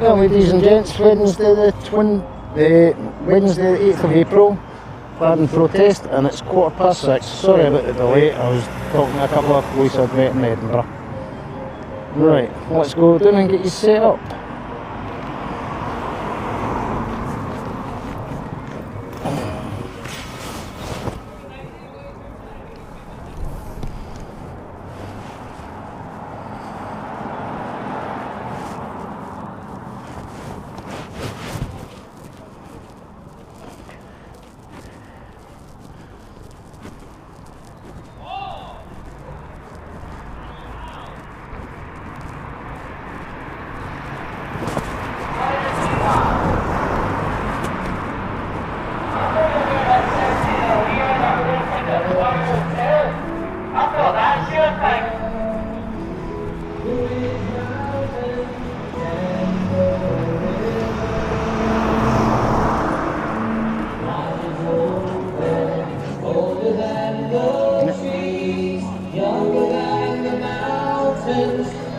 Well, ladies and gents, Wednesday the 8th of April, Cladhan protest, and it's 6:15. Sorry about the delay, I was talking to a couple of police I'd met in Edinburgh. Right, let's go down and get you set up.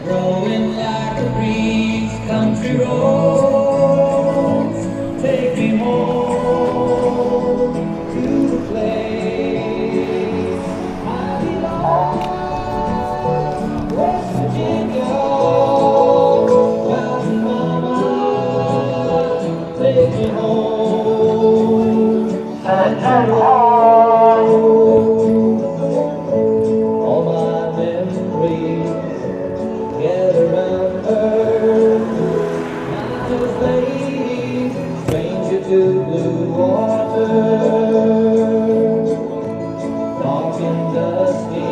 Growing like a breeze, country roads, take me home to the place I belong, West Virginia, mountain mama, take me home, country roads, all my memories. Get around her, mountains lady, stranger to blue water. Dark and dusty,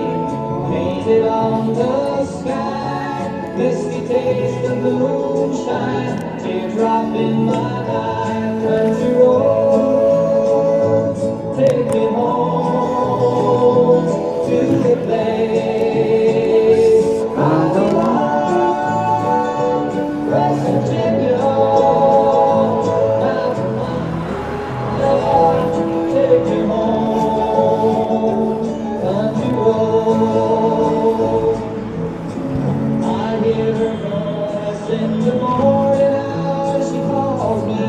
painted on the sky, misty taste of moonshine, teardrop in my eye. Country roads, take me home to the place I belong. West Virginia, mountain mama, take me home, country road. I hear her voice in the morning hours, she calls me.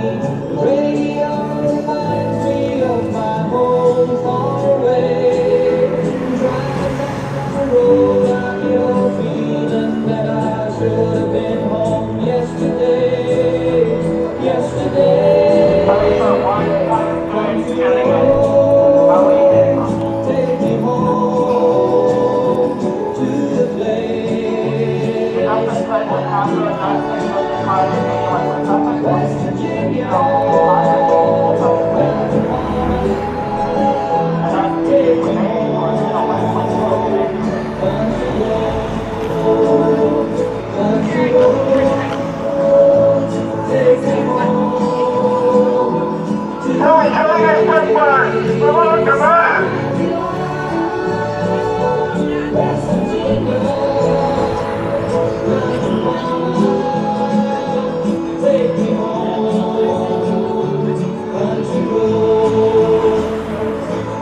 The radio reminds me of my home far away. Driving down the road, I get old feeling that I should have been home yesterday. Country roads, take me home to the place West Virginia, mountain mama, take me home, country roads, country roads, take me home to the West Virginia, mountain mama, take me home, country roads,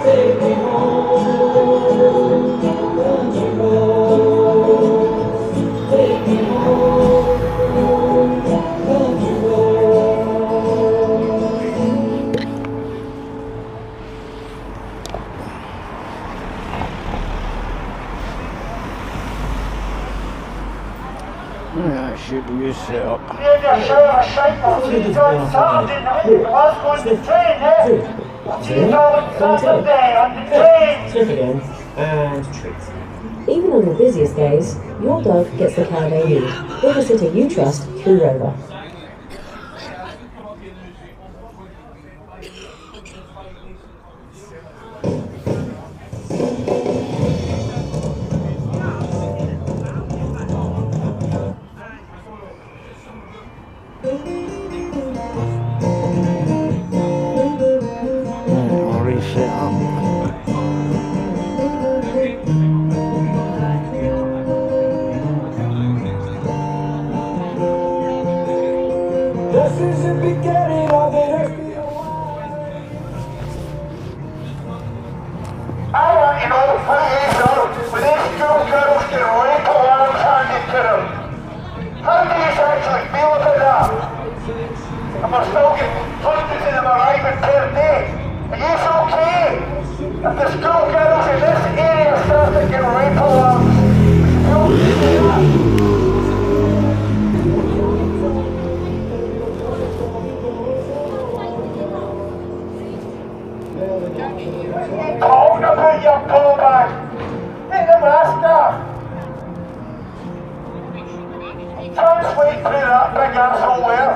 take me home, country roads, take me home, country roads. That should be you set up. Sniff again, and treat. Even on the busiest days, your dog gets the care they need. With a sitter you trust, through Rover. I'll reset up. This is the beginning of it. I want you know, please know, when these school girls get right along target to them, how do you actually feel about that? Translate through that big asshole there.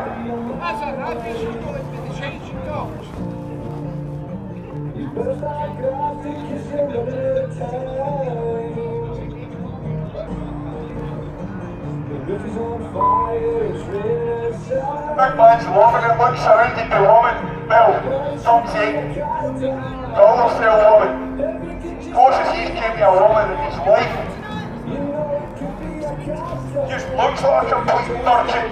That's a happy she's going to the changing dogs. Big man's woman, it looks surrounded by woman. Well, some say dollars for a woman. Closest he's came to a woman in his life. Just looks like a complete turkey.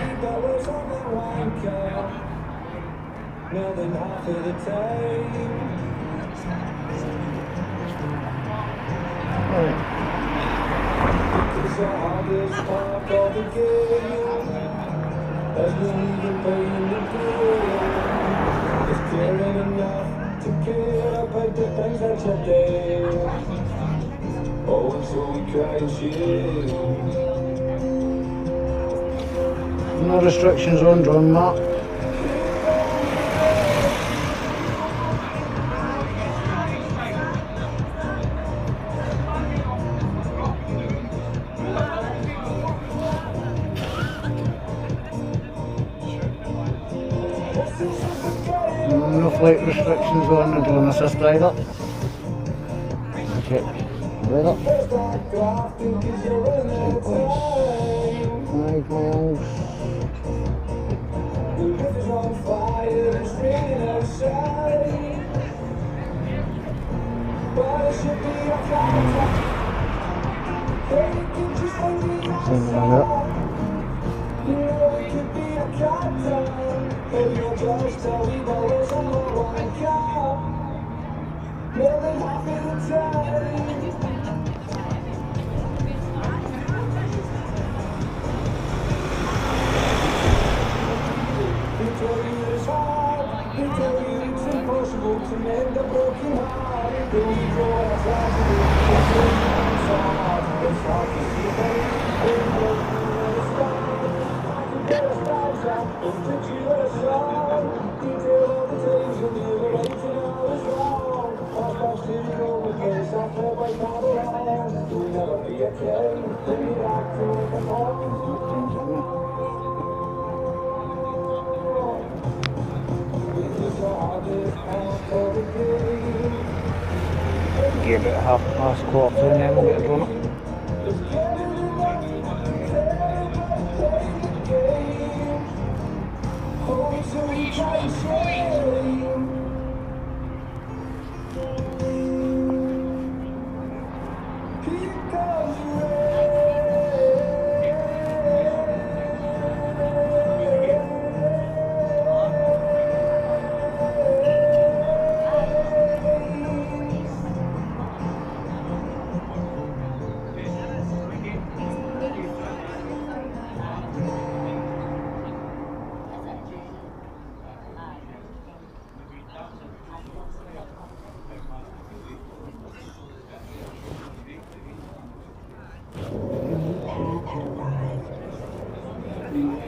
No restrictions on drum, Mark. No flight restrictions on the drone assist either. Okay, right up. 10.5 miles. Something like that. Give it half past quarter and then we'll get it running.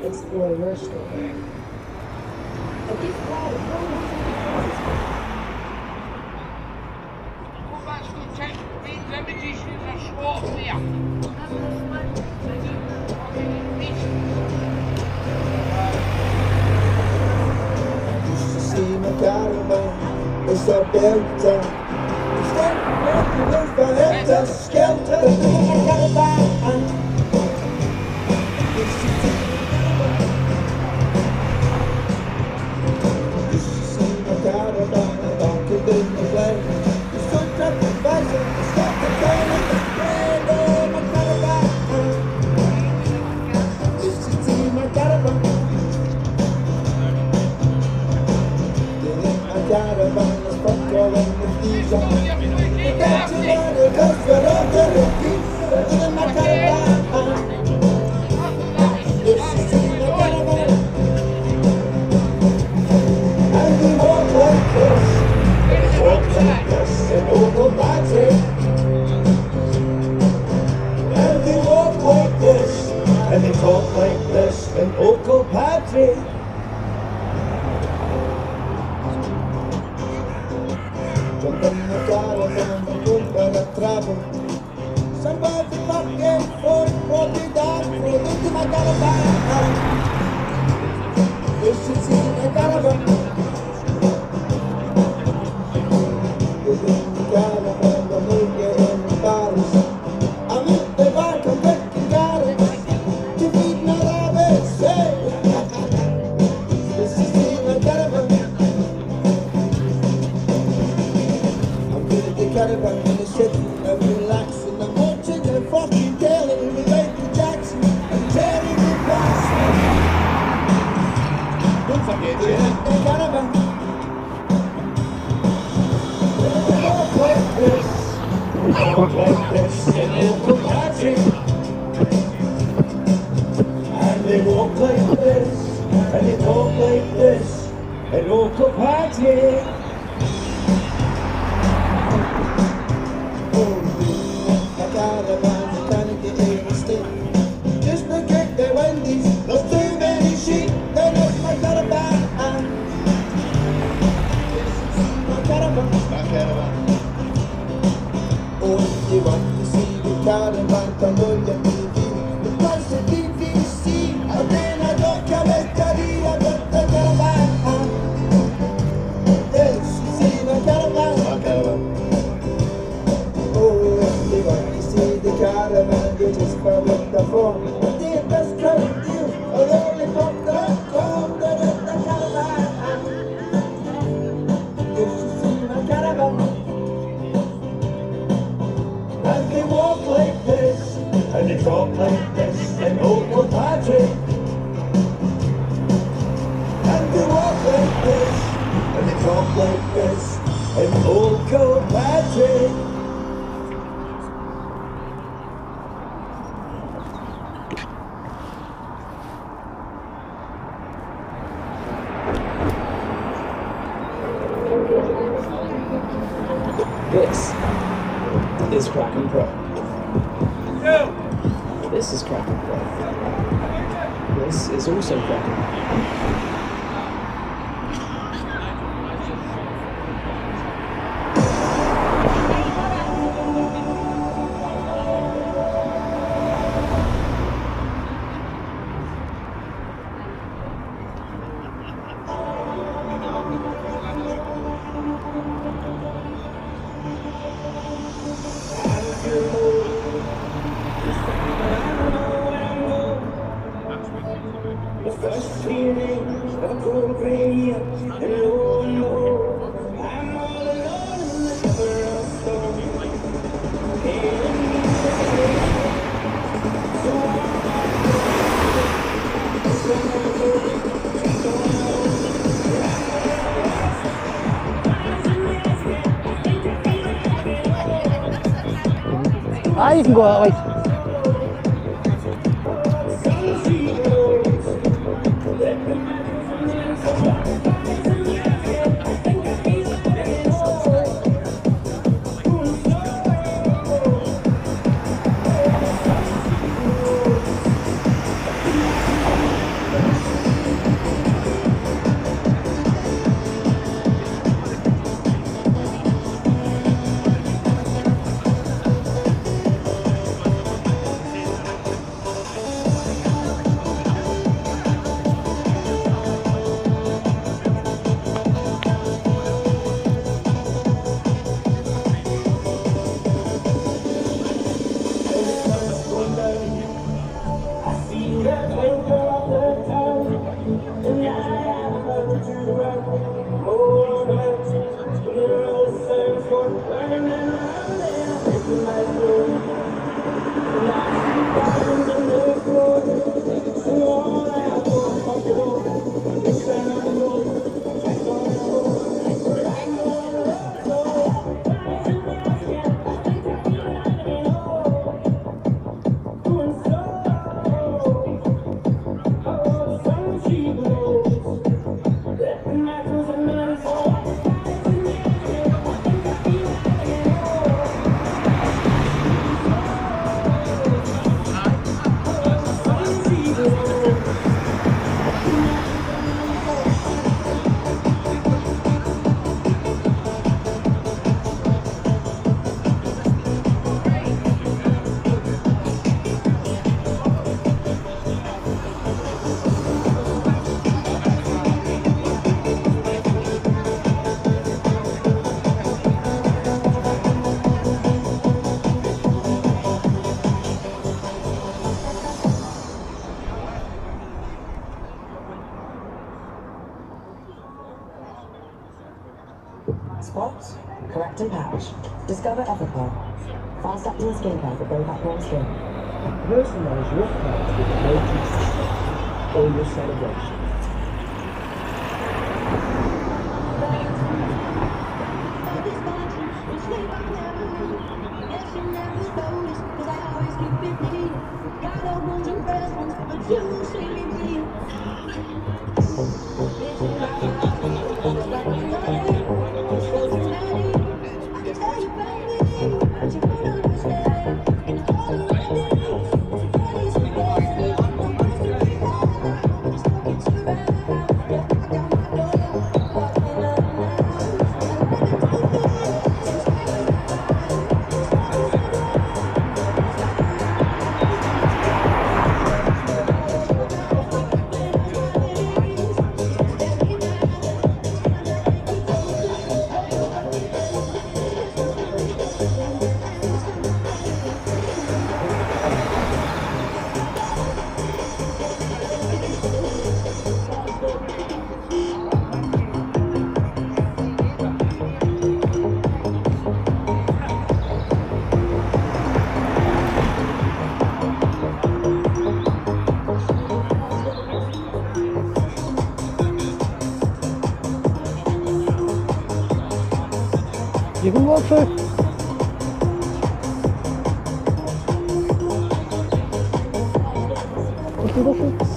Explore your story. A gift card of Well, that's going to take these images as a swap there. Used to see my caravan, it's a belter. Stand on the roof, I had to skelter. My caravan. Caravan is fuck all in the This is Kraken Pro. This is Kraken Pro. This is also Kraken Pro. Ah, you can go that way. That spots, correct and patch. Discover Ethical. Fast acting skincare for both acne and skin. Personalise your cards with the latest or your celebration. You can walk through. What's the difference?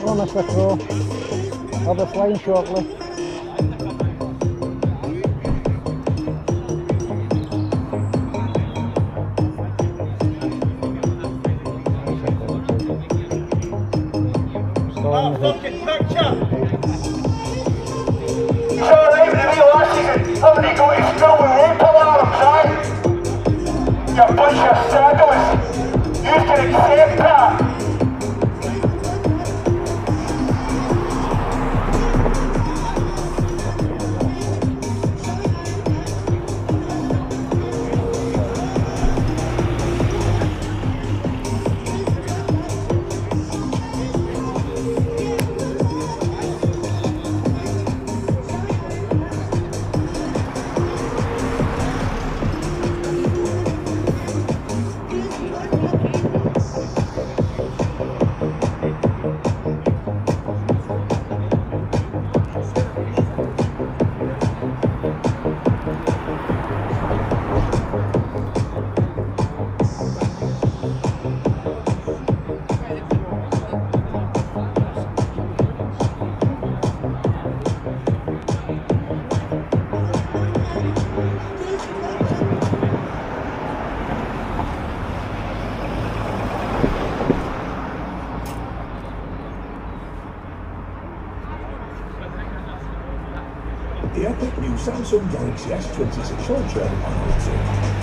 Oh, Mr. Crow, I'll be flying shortly. Fucking picture! It's alright with me, lassie. Haven't you got to spill with rape alarms, aye? You bunch of saddles. You can accept that. The epic new Samsung Galaxy S26 Ultra on Hotel.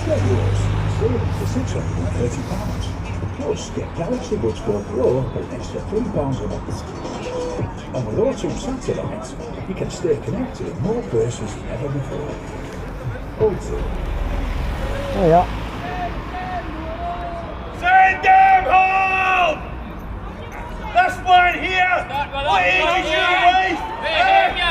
Get yours, saving for £630. Plus, get Galaxy Buds 4 Pro for an extra £3 a month. And with Auto Satellite, you can stay connected in more places than ever before. Auto. Oh yeah. Send them home! This one here! What age is your wife?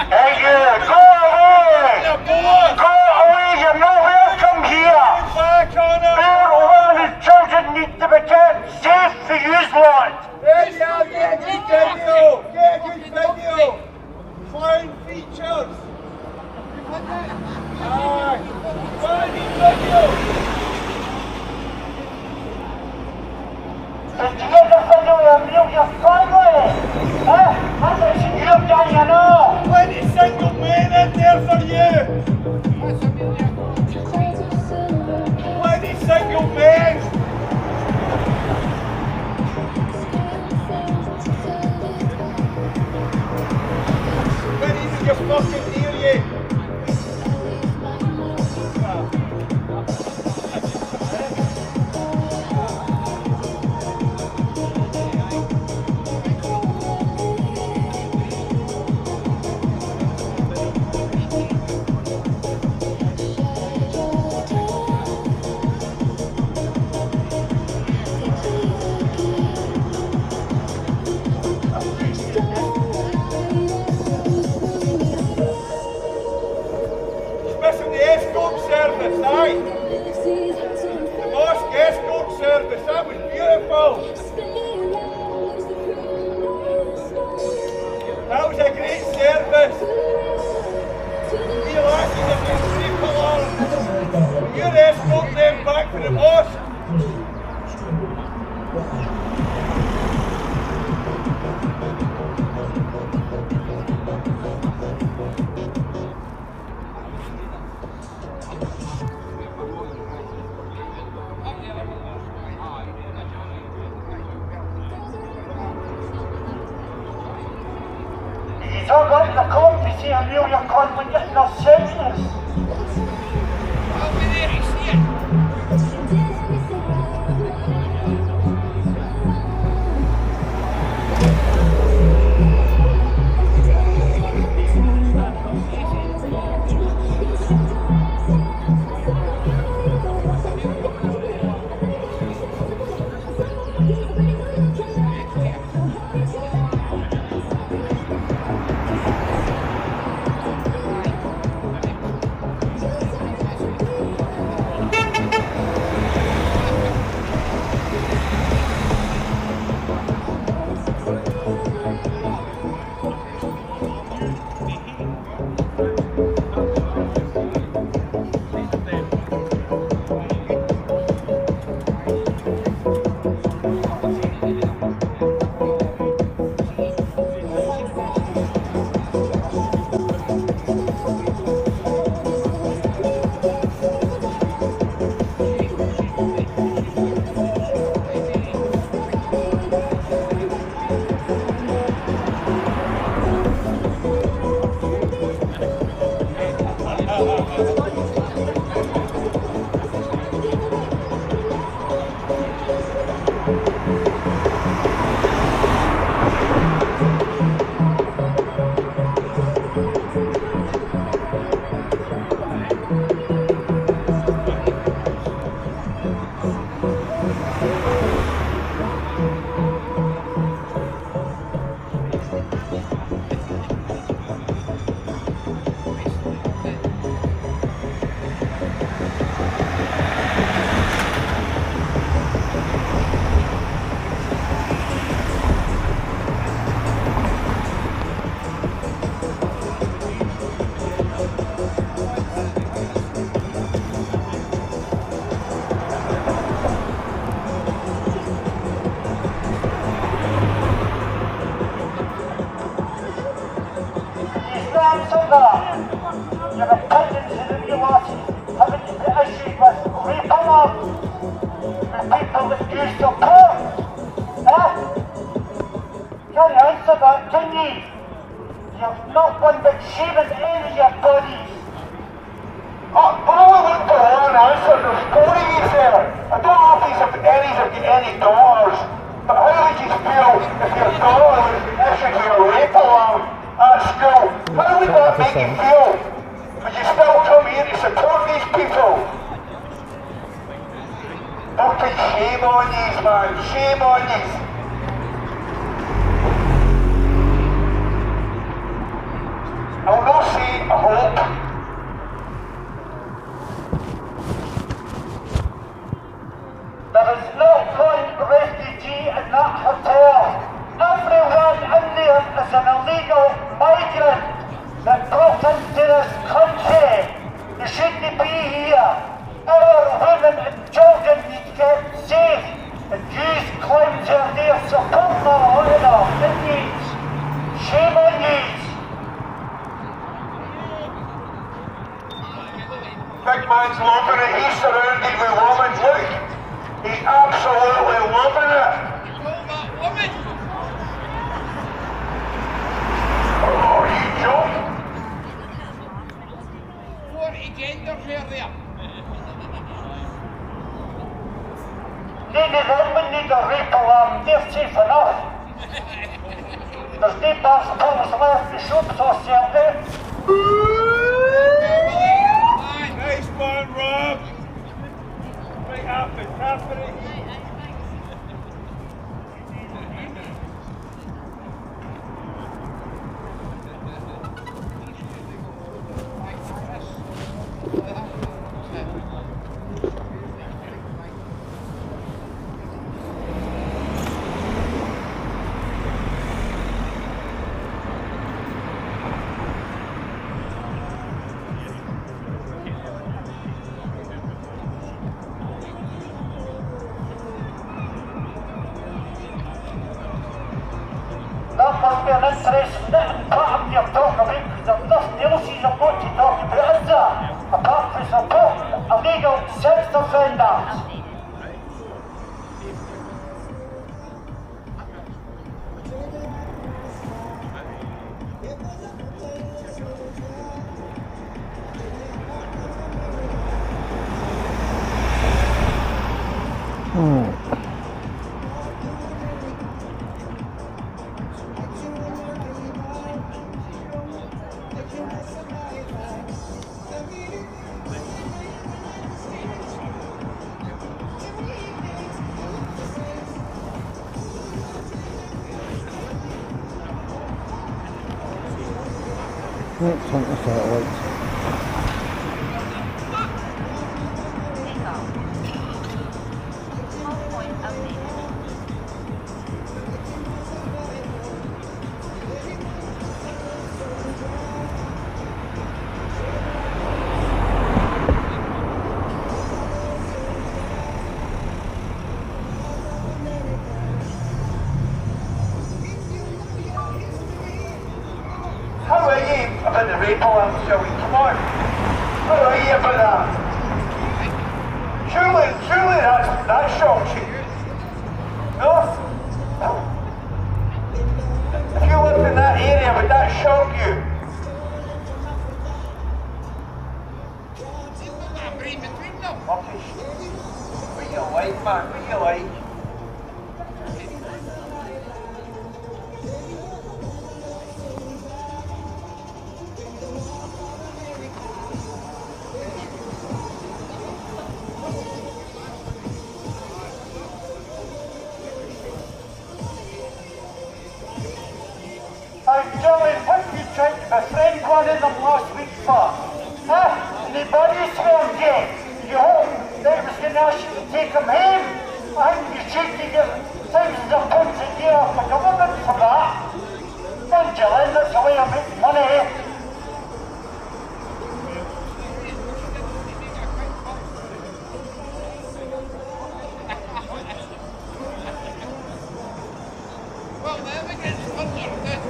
Hey, you, go away! Go away, you're not welcome here! Back on her! Our women and children need to be kept safe for you lot! Get a good video! Get a good video! Flying features! Aye! Flying video! Did you get the video of your family? That's what you've done, you know! waiting in there for you. Bloody single men. When did you fucking hear you? Missing the escort service, aye? The mosque escort service, that was beautiful. That was a great service. You lasses have been people on. You're escorting them back to the mosque. You talk about the coffee, see a real your con when you're not serious. I'll be there to see it. You're a peasant in the real artist, having to be issued with repower for people that use your power. Can you answer that, can you? You've not one but shaving any of your bodies. But I want to learn an answer to the story you there. I don't know if these have any dollars, but how would you feel if your daughter was issued with a rape alarm at school? How would that make you feel? Would you still come here to support these people? Fucking shame on yous, man. Shame on yous. I'll not say I hope. There is no one refugee in that hotel. Everyone in there is an illegal migrant that brought into this country. They shouldn't be here. Our women and children need to get safe. And these clowns are there supporting our honour. It needs. Shame on yous. absolutely loving it. Oh, you joking? 40 gender hair there. Need the women need a rape alarm, they're safe enough. There's no bars pulls left, the shop's all sold out. Nice one, Rob. Right after Catherine. That must be an interesting pattern you're talking about, because there's nothing else you've got to talk about, is there? Apart from supporting illegal sex offenders. Let's hunt the satellites. How are you about the rape alarm, shall we? Come on. How are you about that? Surely that shocks you. No? If you lived in that area, would that shock you? Read between them. Okay. What you like, man? What you like? Darling, what you tried to befriend one of them last week for? Huh? Anybody sworn dead? You hope that was going to ask you to take him home? I think you should to get thousands of pounds a year off the government for that. Angela, that's the way I make money. Well, the evidence under this.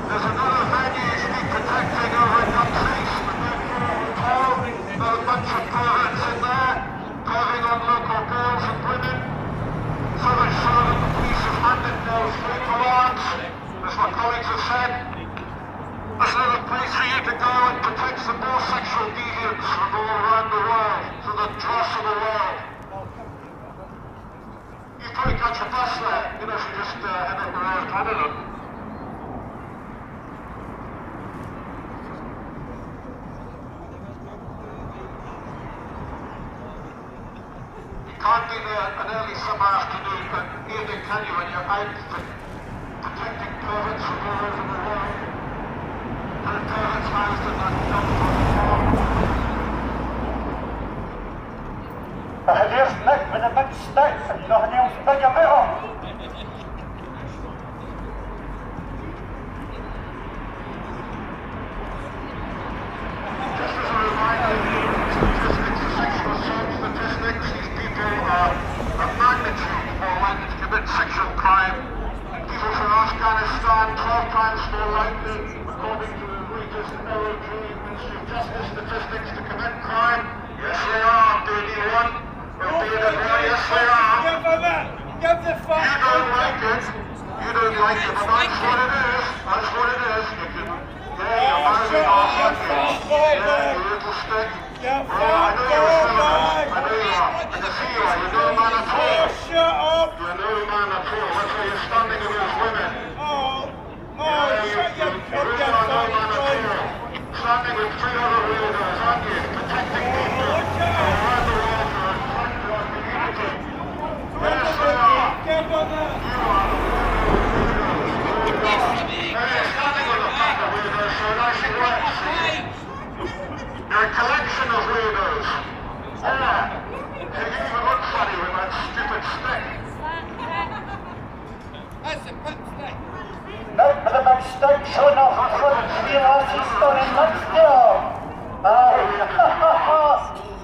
There's another venue you should be protecting over in countries. There's a bunch of perverts in there, causing on local girls and women. So much so that the police have handed those rape alarms, as my colleagues have said. There's another place for you to go and protect some more sexual deviants from all around the world, to the dross of the world. You probably catch a bus there, you know, if you just head up the road to Canada. Can't be there an early summer afternoon and evening, can you, when you're out protecting perverts from all over the world? And perverts housed in that dumpster farm. There's Nick with a big stick and nothing else big about him. Just as a reminder, statistics of sexual assault statistics, these people are a magnitude more likely to commit sexual crime. People from Afghanistan, 12 times more likely, according to the latest LOG Ministry of Justice statistics, to commit crime. it. You don't like it, but that's what it is. That's what it is. You can, yeah, you're moving off. Yeah, you little stick. I know you're still I know you are. I can see you are. You're no man at all. Shut up! You're no man at all. That's why you're standing with those women. Shut your You're no man at all. Standing with 3 other wielders, aren't you? Protecting people around the world for a threat to our community. Yes, they are. Get on that! You are. You're standing with a pack of wielders, so nice and wet. You're a collection of weirdos. Yeah. You even look funny with that stupid stick. That's a big stick. Not with a big stick showing off in front of 3 lassies standing next to him.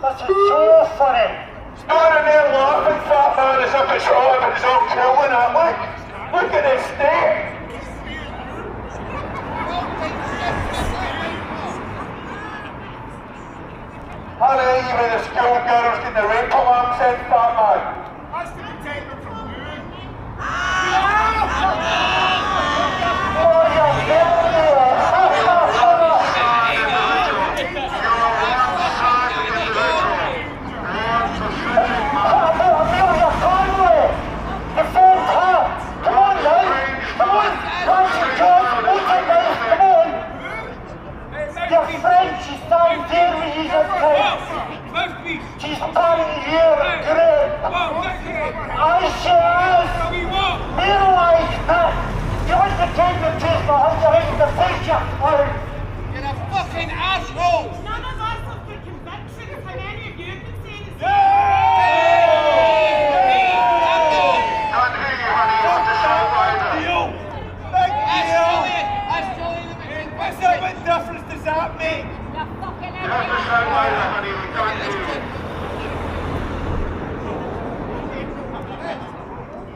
This is so funny. Standing there laughing, fat man, as if it's all of his own killing it. Look at his stick. Honey, even the schoolgirls get the rape alarms in, fat man. That's the container from you. Oh, you're Amelia Conway! Defend her! Come on now! Come on! Nancy Jones, make it nice, come on! Your friend, she's standing there with you at she's standing here, great! I sure is! Realise that! You want to take the taste for underhand the picture, or... You're a fucking asshole! None of us have got convictions, and any of you can say the same. Can't hear you, honey. You have to shout louder. What difference does that make? You have to shout louder, honey. We can't hear you.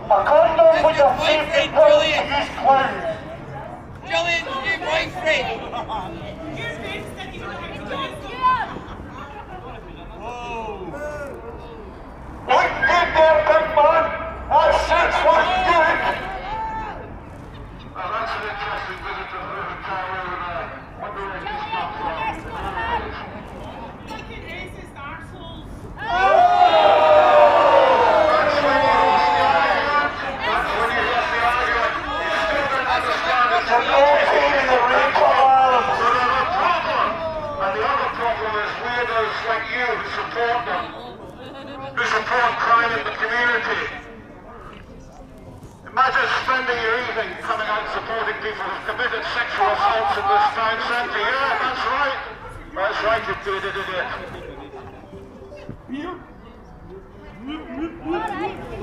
A condom with a safety pill to use clowns. Julian's new boyfriend! You're being sticky to the Look good there, big man. That shit's looking good. Well, that's an interesting visit to the hotel over there. Wonder where he's come from. fucking racist arseholes. That's when you lost the argument. That's when you lost the argument. You still don't understand it's a no-fee in the rape alarm. So there's a problem. And the other problem is weirdos like you who support them. Who support crime in the community. Imagine spending your evening coming out supporting people who've committed sexual assaults in this town centre. Yeah, that's right. That's right, you idiot.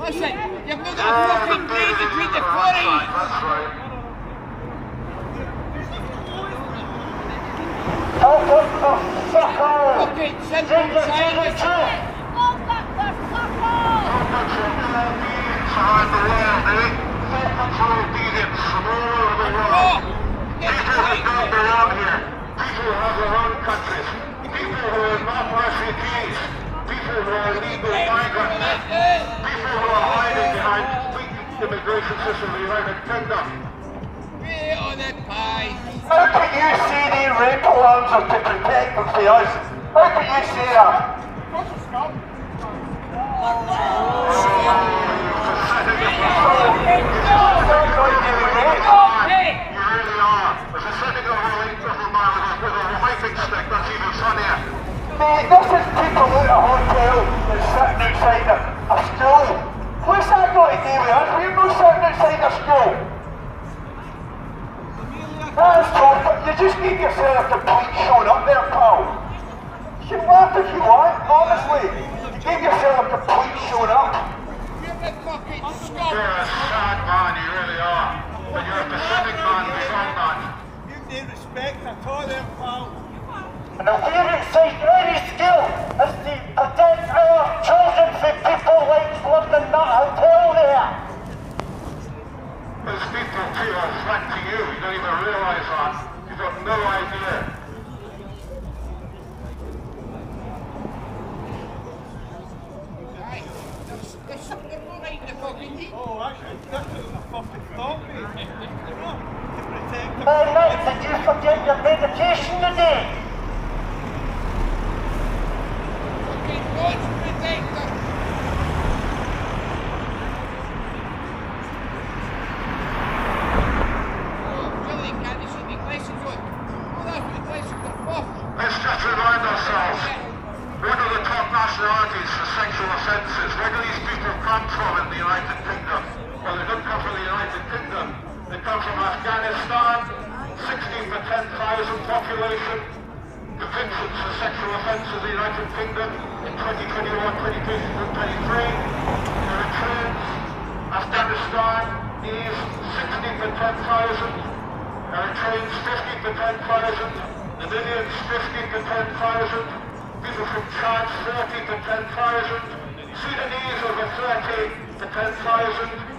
Listen, you've not got a fucking brain to treat the quarries! That's right. Fucking simple sandwich! Around the world, eh? Full control obedience from all over the world. People who don't belong here. People who have their own countries. People who are not refugees. People who are illegal migrants. People who are hiding behind weak immigration system in the United Kingdom. Really on the pie! How can you say these rape alarms are to protect them from us? How can you say that? Mate, this is people out of a hotel that's sitting outside a school. What's that got to do with us? We're not sitting outside a school. That's all, but you just need yourself a complete showing up there, pal. You can laugh if you want, honestly. You give yourself a complete showing up. You're a fucking scum! You're a sad man, you really are. But you're a Pacific man beyond that. You need respect at all them, pal. And the favourite site any skill is to protect our children from people like living in that hotel there. Those people too are a threat to you. You don't even realise that. You've got no idea. They're not right in the fucking heat. Oh, actually, definitely in the fucking get your medication today. Fucking God's protector. Oh, really, can't you see me glasses on? Oh, that's what the glasses are for. Let's just remind ourselves, what are the top nationalities for sexual offences? Where do these people come from in the United Kingdom? Well, they don't come from the United Kingdom. They come from Afghanistan, 16 per 10,000 population. Convictions for sexual offences in the United Kingdom in 2021, 2022, and 2023. Eritreans, Afghanistanis, 16 per 10,000. Eritreans, 50 per 10,000. Namibians, 50 per 10,000. People from Chad, 40 per 10,000. Sudanese, over 30 per 10,000.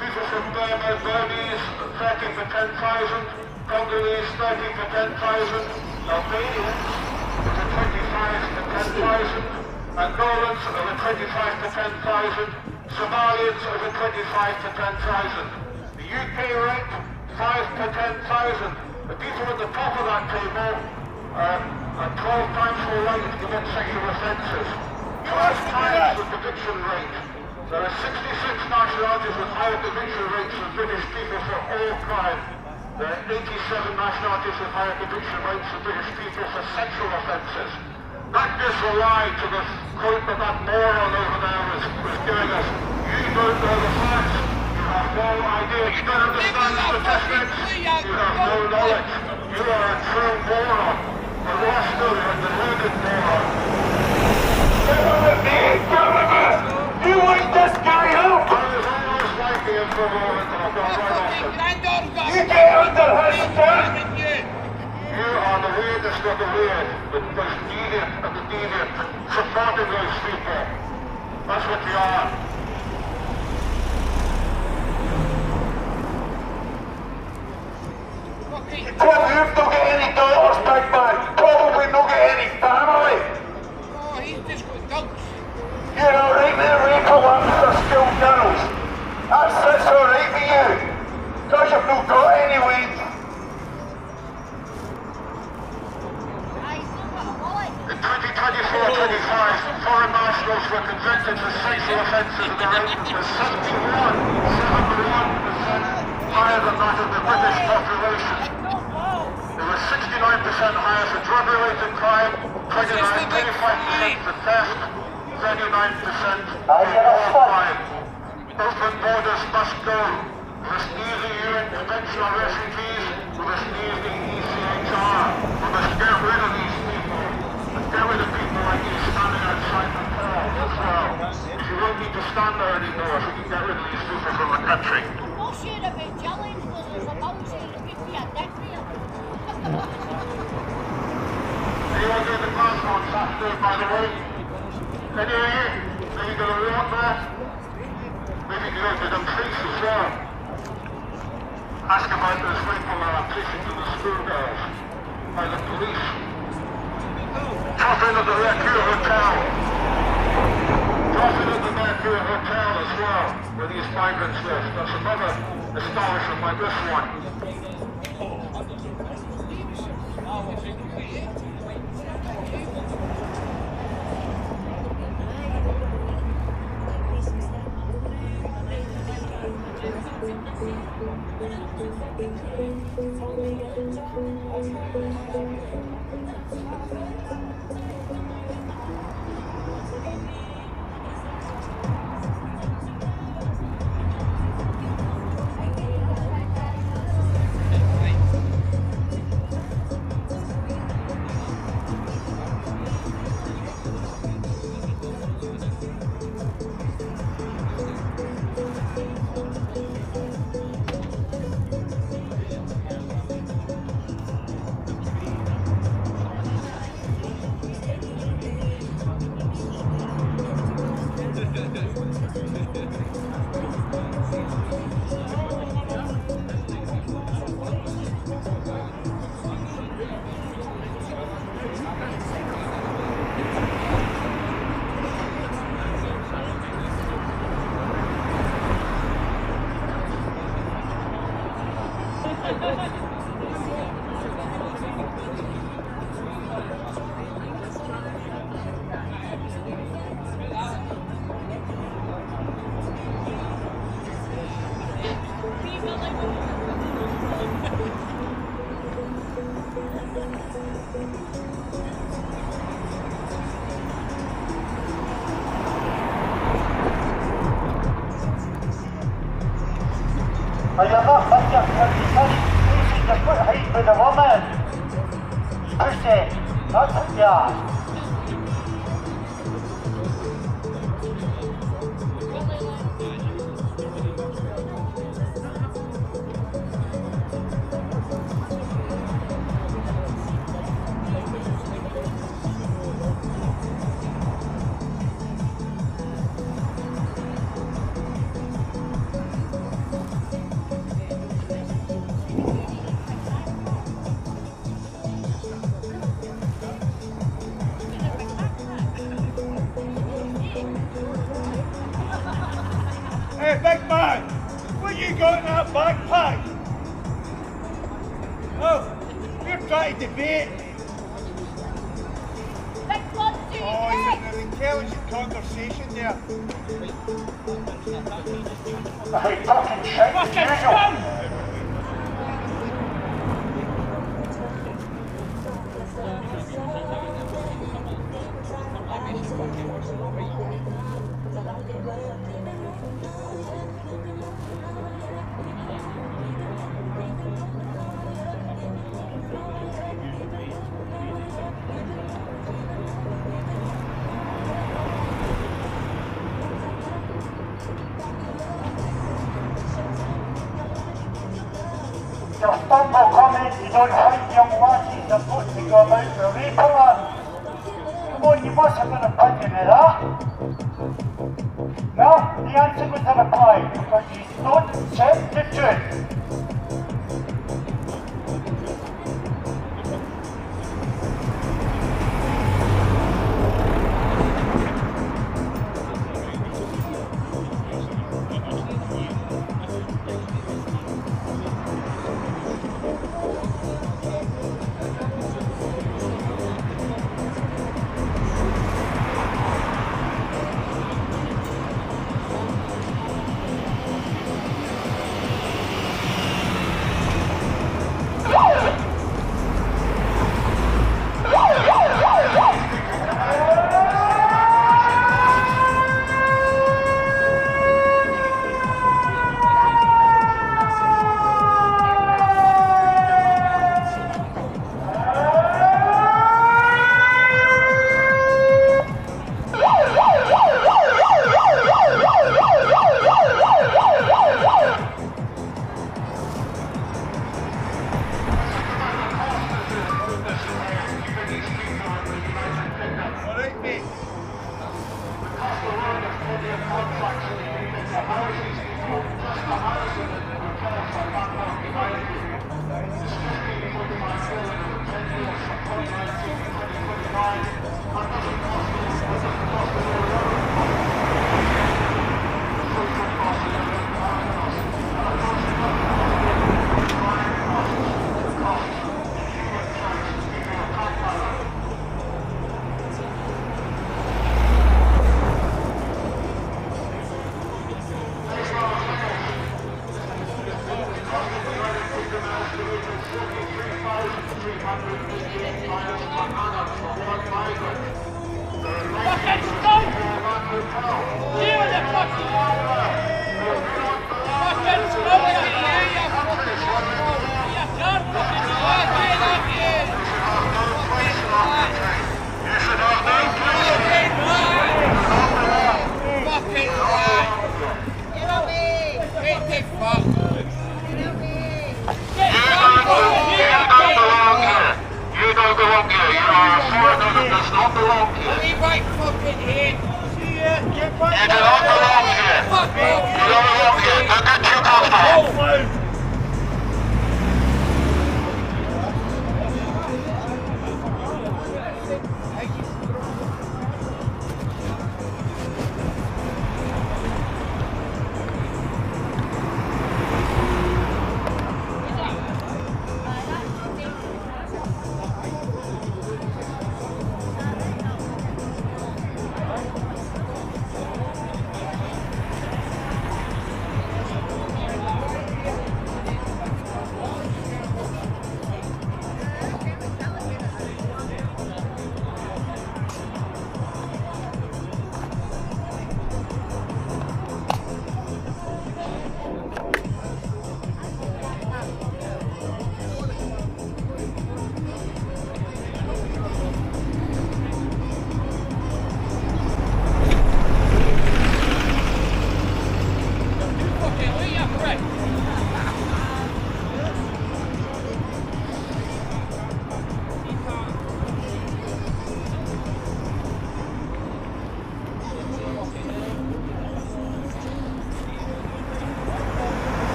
People from Burma, Burmese, 30 per 10,000. Congolese, 30 per 10,000. Albanians, over 25 per 10,000. Angolans, over 25 per 10,000. Somalians, over 25 per 10,000. The UK rate, 5 per 10,000. The people at the top of that table are 12 times more likely to commit sexual offences. 12 times the conviction rate. There are 66 nationalities with higher conviction rates than British people for all crime. There are 87 nationalities with higher conviction rates than British people for sexual offences. That gives a lie to the quote that moron over there was giving us. You don't know the facts. You have no idea. You don't understand statistics. You have no knowledge. You are a true moron. Or worse still, you're a deluded moron. Get with me! Get with us! You want this guy out? I was always liking him for a moment, and I've gone right off him. You get under his skin! You are the weirdest of the weird, the most deviant of the deviant, supporting those people. That's what you are. Probably you've not got any daughters, big man. Probably not got any family. Oh, he's just got dunks. You're alright there, Rachel, for school girls. That's alright with you. Because you've not got any weed. In 2024-25, foreign nationals were convicted for sexual offences at the rate of 71% higher than that of the British population. It was 69% higher for drug-related crime, 25% for theft, 39% for crime. Open borders must go. We must leave the UN Convention on Refugees. We must leave the ECHR. We must get rid of these people. And get rid of people like you standing outside the hall as well. If you won't need to stand there anymore, if we can get rid of these people from the country. Bullshit about challenge was there's a bullshit that could be a dick there. Anyone doing the class on Saturday, by the way? Any of you? Are you going to walk there? Maybe you go to the police as well. Ask about those people that are taken to the schoolgirls by the police. Drop in at the Mercure Hotel. Drop in at the Mercure Hotel as well, where these migrants live. That's another establishment like this one. But you're not like your pussy, you put height with a woman. Pussy, that's what you are. Hey, big man, what you got in that backpack? Oh, you're trying to debate. Oh, you're in an intelligent conversation there. Hey, talking shit as usual. Your stumble comment, you don't think young lasses are supposed to go about the raper man. Come on, you must have an opinion of that. No, the answer was a reply, because you don't set the truth.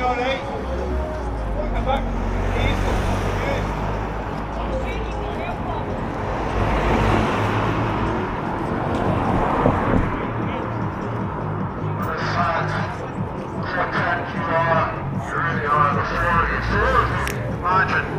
alright. Come back. You really are the floor. Imagine.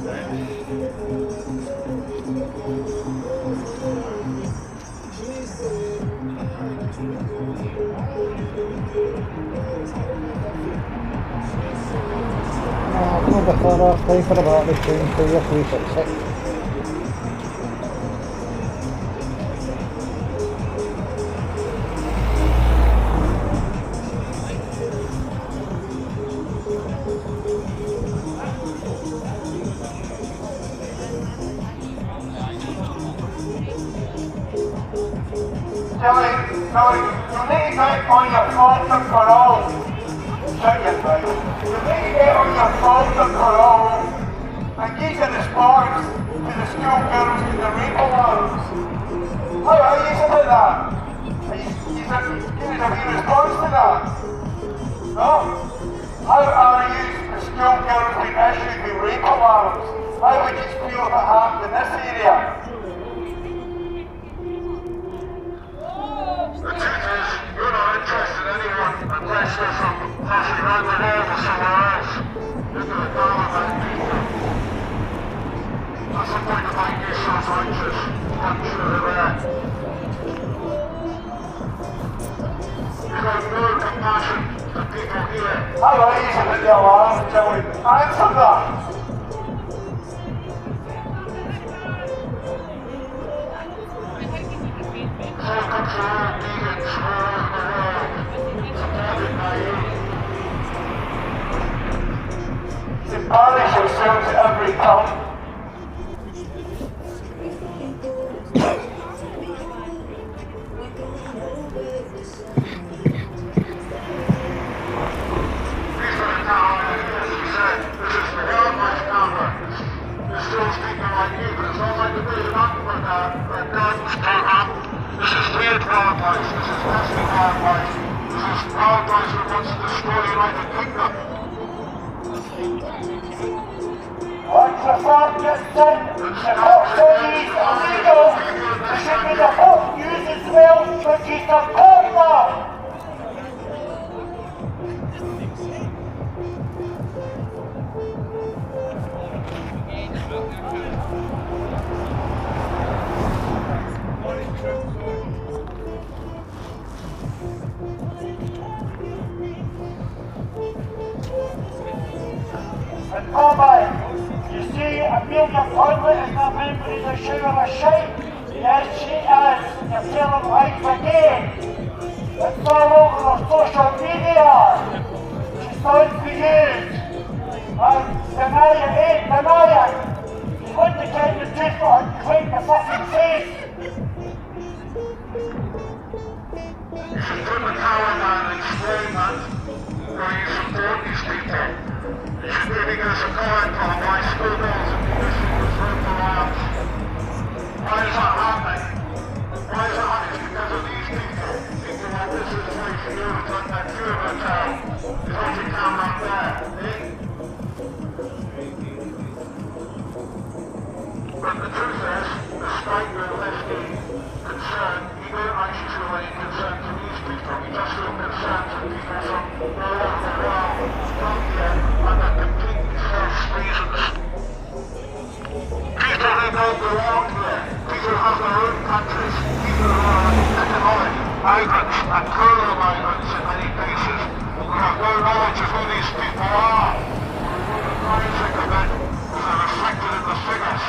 No before half time for about this game, so you're 366. Kelly, you need to get on your Falkirk parole. Check it, right? You need to get on your Falkirk parole and get the response to the school girls in the rape alarms. How are you about that? Give us a wee response to that. No? How are you, the school girls being issued with rape alarms? How would you feel if it happened in this area? The truth is, you're not interested in anyone unless they're from passing around the world or somewhere else. You're going to go about people. That's the point of making yourself righteous. I'm sure of that. You've got no compassion for people here. How are you about the alarm, Joey? Answer that! Full control meetings all over the world, supported by you. To banish yourselves at every turn. These are the town, as you said, this is the wildlife conference. You're still speaking like you, but it's all like the way you're not with that gardens program. This is weird wildlife, this is nasty wildlife, this is wildlife that wants to destroy the United Kingdom. Once the farm gets done, the properties are illegal. There should be the home use as well, which is the court law. And you see Amelia Conley is a member of the Sugar of Shite. Yes, she is. You're telling lies again. It's all over the social media. She's going to use. And deny it, deny it. You want to get the truth or clean the fucking face. You should put the power down and explain that, how you support these people. You should really get a support for why school girls and musicians with rape alarms. Why is that happening? Why is that happening? It's because of these people. People like this is the way for you to run that tour hotel. There's what you can right there, eh? But the truth is, despite your lefty concern, you don't actually feel any concern for these people. You just feel concern for people from all over the world, from here, under completely false reasons. People who don't belong here, people who have their own countries, people who are economic migrants and polar migrants in many cases, who have no knowledge of who these people are. The rising of it is reflected in the figures.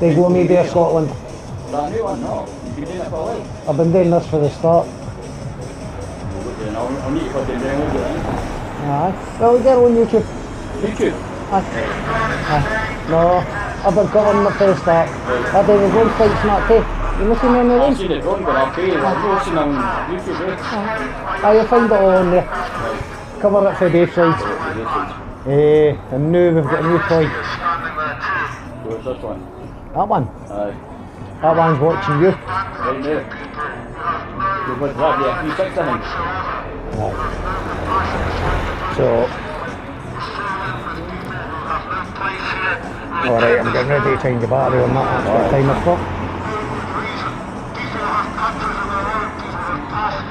They go maybe to Scotland. That new one, no. You've been doing it for a while. I've been doing this for the start. I'll need to put it down with it then. Aye. Well, get on YouTube. YouTube? Aye. No, I've been covering it for the start. I did the road fights and that too. You looking at any of I've those? seen it run, but I'll pay you. I've not seen it on YouTube, eh? Aye, you find it all on there. Cover it for both sides. And now we've got a new toy. What's this one? That one. Aye. That one's watching you. Right there. What's that? Yeah, 360 I think. Right. So. Alright, I'm getting ready to change the battery on that. That's what time I've got.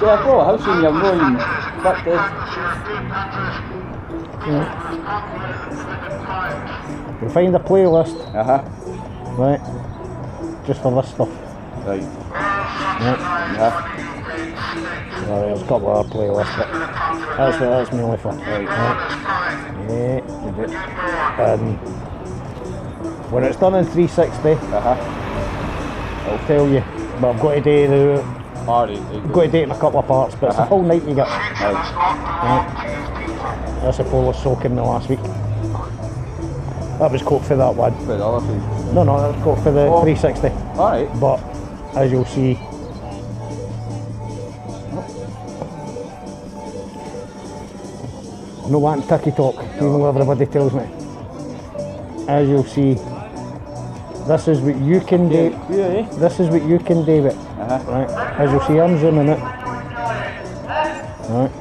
Yeah, bro, how soon you're rolling back there? You'll find a playlist. Right. Just for this stuff. Right. Right. Well, there's a couple of other playlists, but that's mainly for. Right. Yeah. When it's done in 360, I'll tell you. But I've got to do the. I've got to do it in a couple of parts, but it's a full night you get. Right. That's a polar soaking the last week. That was caught for that one. For the other thing? No, that was caught for the 360. Alright. But as you'll see, no wanting ticky talk, even though everybody tells me. As you'll see, this is what you can do. This is what you can do with it. Right. As you'll see, I'm zooming it. Right.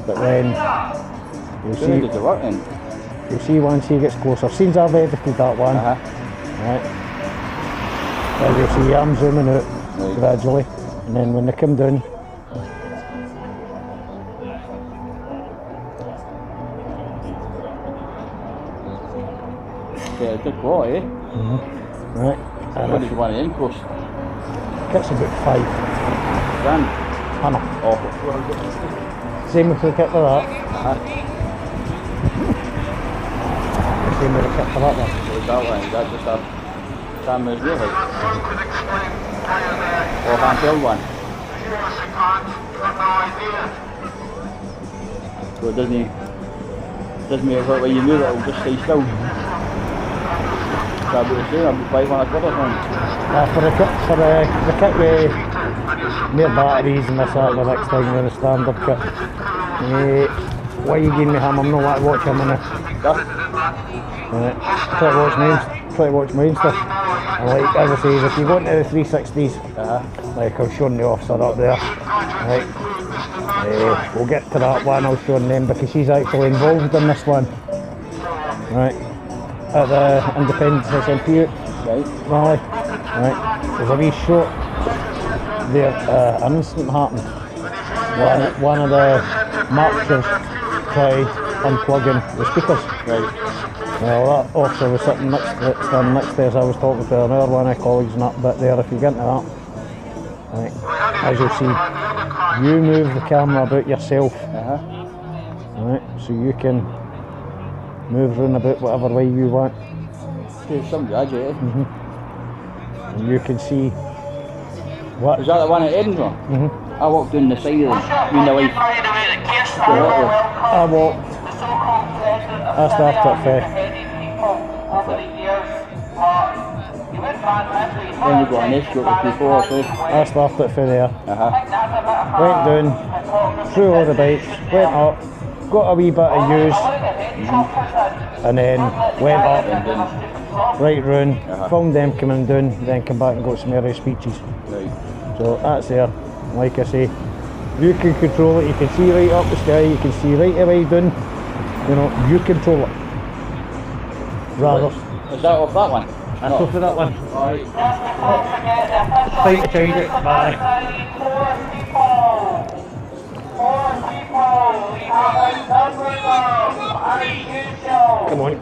But then you'll see once he gets closer. Since I've edited that one. Right. As you'll see, I'm zooming out gradually, and then when they come down, yeah, it's good quality, eh? Right. And what did you want in close? Kit's about £5 grand. I know. Same with the kit for that. Same with the kit for that one. What's that one? Is that just a camera's real height? Or a handheld one? So it doesn't make it when you move it, it'll just stay still. So I'll be the same, I'll be £500 or something. For the kit with more batteries and this that, the next thing than the standard kit. Why are you giving me him? I'm not like watching him in it. Right. Try to watch my own stuff. And like, as I say, if you go into the 360s, like I was showing the officer up there, right, we'll get to that one, I'll show them because she's actually involved in this one. Right. At the Independence SMP rally. Right. There's a wee shot there, an incident happened. One of the marchers tried unplugging the speakers. Right. Well, that officer was sitting next to us. I was talking to another one of my colleagues and that bit there. If you get into that, right, as you'll see, you move the camera about yourself. Right, so you can move around about whatever way you want. There's some gadget, eh? And you can see what. Is that the one at Edinburgh? I walked down the side of them. I started at fair. Then we got an escort with people or so. I started at fair there. Went down, through all the bikes, went up, got a wee bit of use, and then went up, right round, filmed them coming down, then come back and got some area speeches. So that's there. Like I say, you can control it, you can see right up the sky, you can see right away down, you know, you control it. Rather. Is that off that one? That's off of that one. Time to change it. Bye. Come on.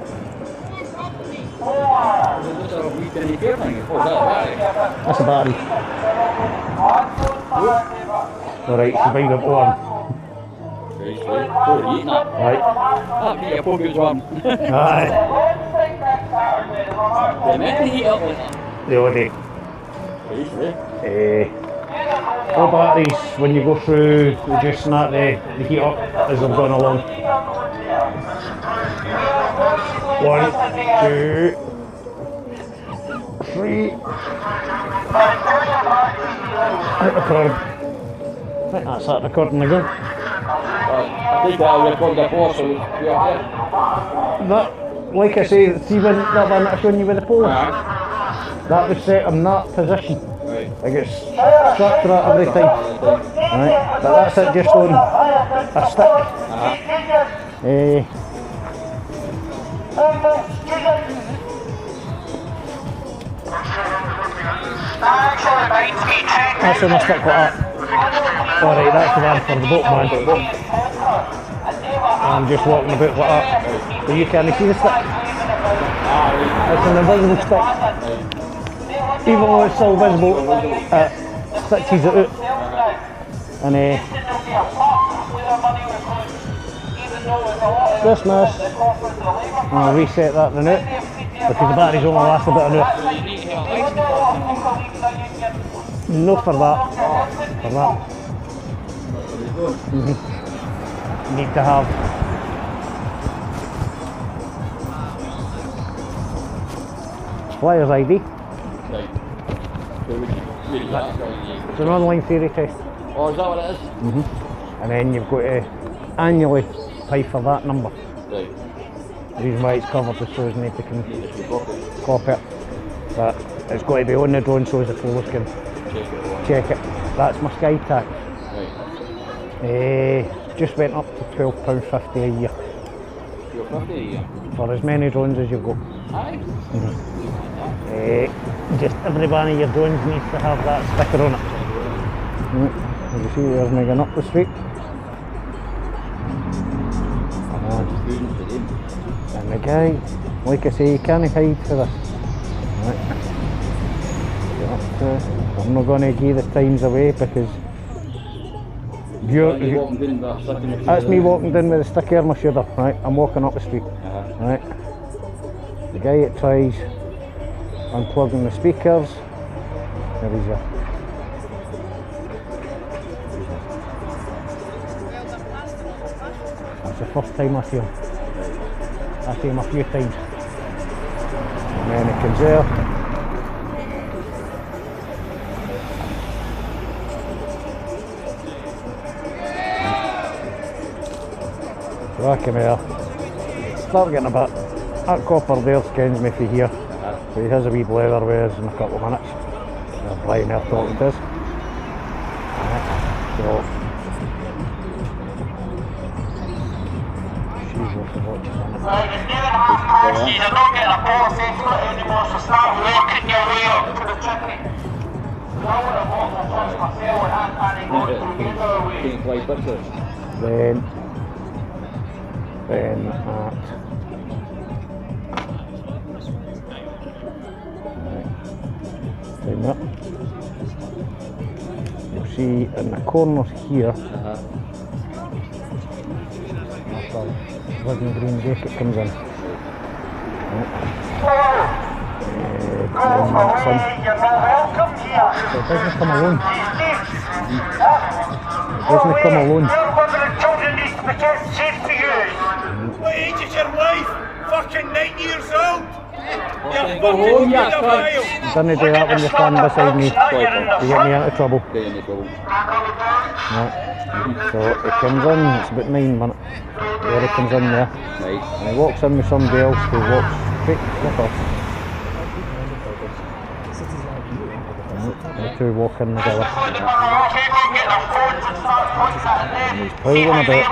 That's a battery. Alright, you bring the one. Right. Aye. The Audi. All batteries, when you go through, they just snap the heat up as they've gone along. 1, 2, 3. Hit record. I think that's that recording again. I think I'll record the pole, so that, like I say, see when that one that's showing you with the pole? That was set in that position. Right. I get stuck to that every time. Right, but that's it just on a stick. That's on a stick like that. Alright, that's the one for the boatman. I'm just walking about like that. But you can't see the stick. It's an invisible stick. Even though it's still visible, it stitches it out. And dismiss. I'll reset that then out because the batteries only last a bit of now. No for that. For that. Need to have Flyer's ID. It's an online theory test. Oh, is that what it is? And then you've got to annually pay for that number. Right. The reason why it's covered is so as nobody can copy it. But it's got to be on the drone so as the polos can check it. That's my Sky tax. Right. Just went up to £12.50 a year. £12.50 a year? For as many drones as you've got. Aye. Just every one of your drones needs to have that sticker on it. As you see, there's me going up the street. And the guy, like I say, you can't hide for this. Right. I'm not going to give the times away because that's me walking down with a sticker on my shoulder. Right, I'm walking up the street. Right. The guy that tries unplugging the speakers, there he's there. That's the first time I see him. I see him a few times. And then he comes there. So I come here, start getting a bit. That copper there skins me for here. So he has a wee blather with us in a couple of minutes. Brian there talking to us. So she's watching on it. Right, it's nearly 1:30. You're not getting a pole safely anymore, so start walking your way up to the chimney. I would have walked the first myself and had to go through the other way. Then at that. You'll see in the corners here, the red and green jacket comes in. So it doesn't come alone. It doesn't come alone. What age is your wife? Fucking 9 years old? You're Don't do that when you stand beside me. You get me into trouble. Right. So it comes in, it's about 9 minutes. There he comes in there. And he walks in with somebody else who walks straight with us. The two walk in together. And he's pulling a bit.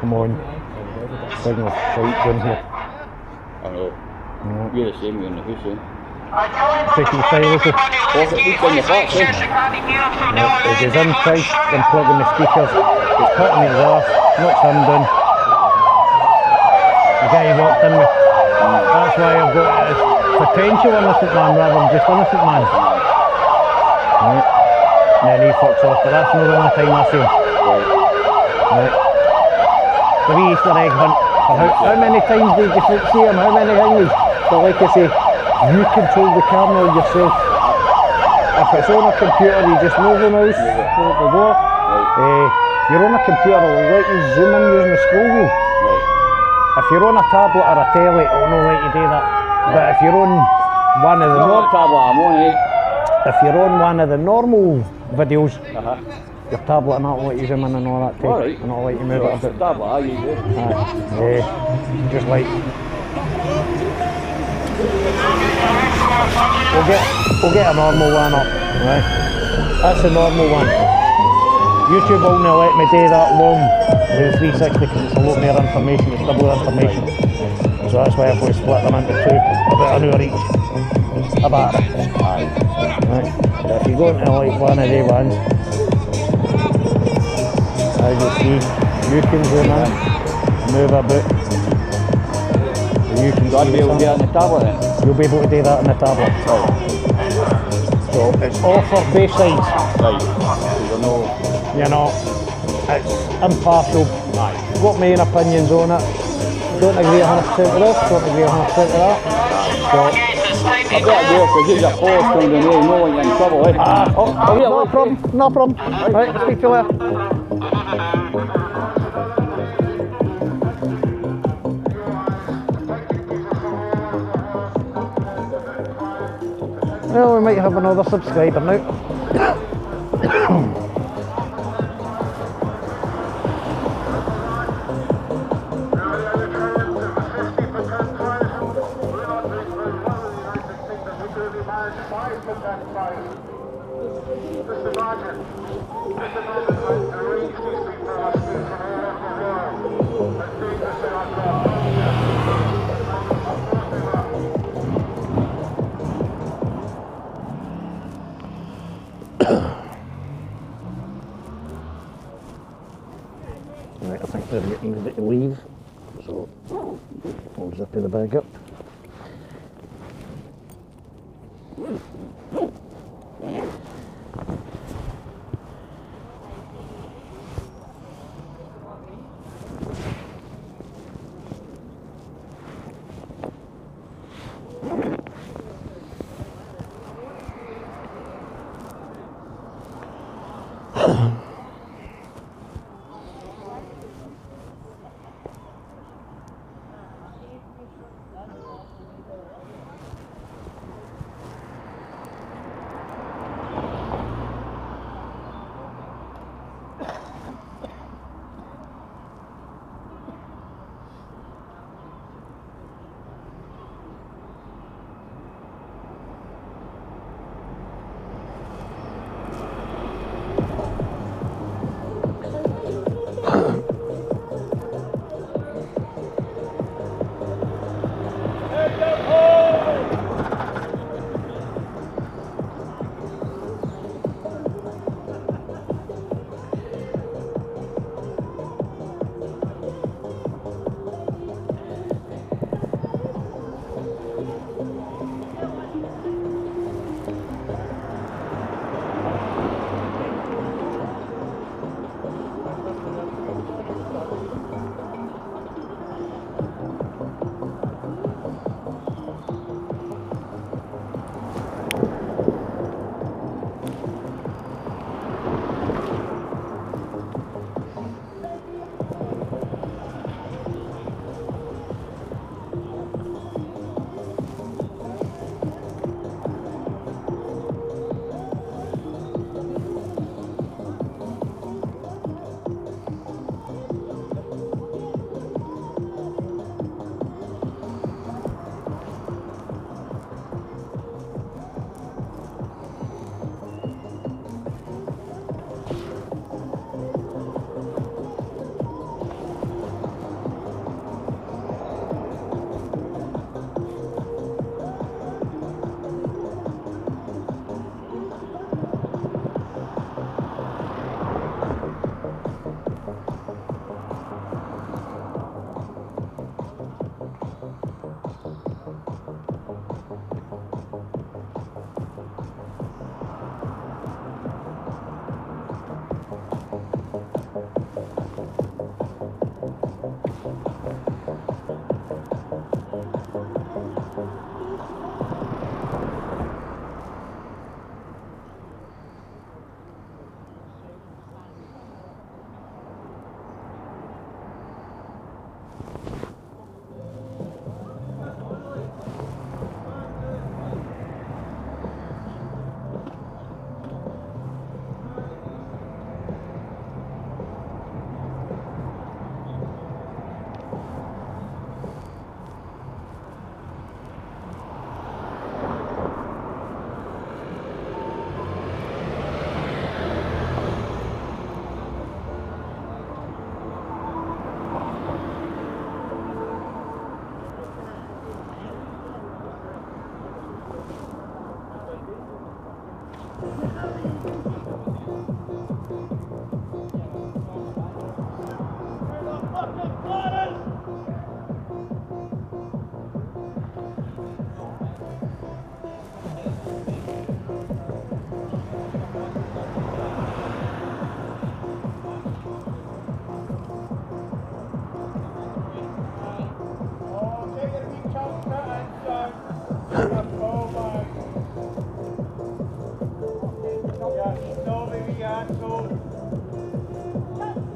Come on. Signal shite down here. I know. You're the same, you're in the house, eh? Taking the silence. He goes in twice, then plugging the speakers. He's cutting his off, knocks him down. The guy he walked in with. That's why I've got a potential innocent man rather than just innocent man. Right. And then he fucks off, but that's not the only time I see him. Right. the wee Easter egg hunt. How many times did you see him? How many things? But like I say, you control the camera yourself. If it's on a computer, you just move the mouse, move the door. If you're on a computer, it'll let you zoom in using the scroll wheel. If you're on a tablet or a telly, it'll not let you do that. But if you're on one of the if you're on one of the normal videos, your tablet will not let you zoom in and all that too. And not let you move it a bit. Just like we'll get a normal one up. Right. That's a normal one. YouTube will not let me do that long with the 360 because it's a lot more information, it's double information. So that's why I've always split them into two, about an hour each. A battery. Right. But if you go into like one of the ones, as you see, you can zoom in, move a bit. You can be able to do that on the tablet then? You'll be able to do that on the tablet. So it's all for both sides. You know, it's impartial. Got my own opinions on it. Don't agree 100% with this, don't agree 100% with that. So, I better go because you've got force coming down here, you know when you're in trouble, eh? no problem, no problem. Right, speak to you later. Well, we might have another subscriber now. Right, I think they're getting ready to leave, so we'll zip the bag up.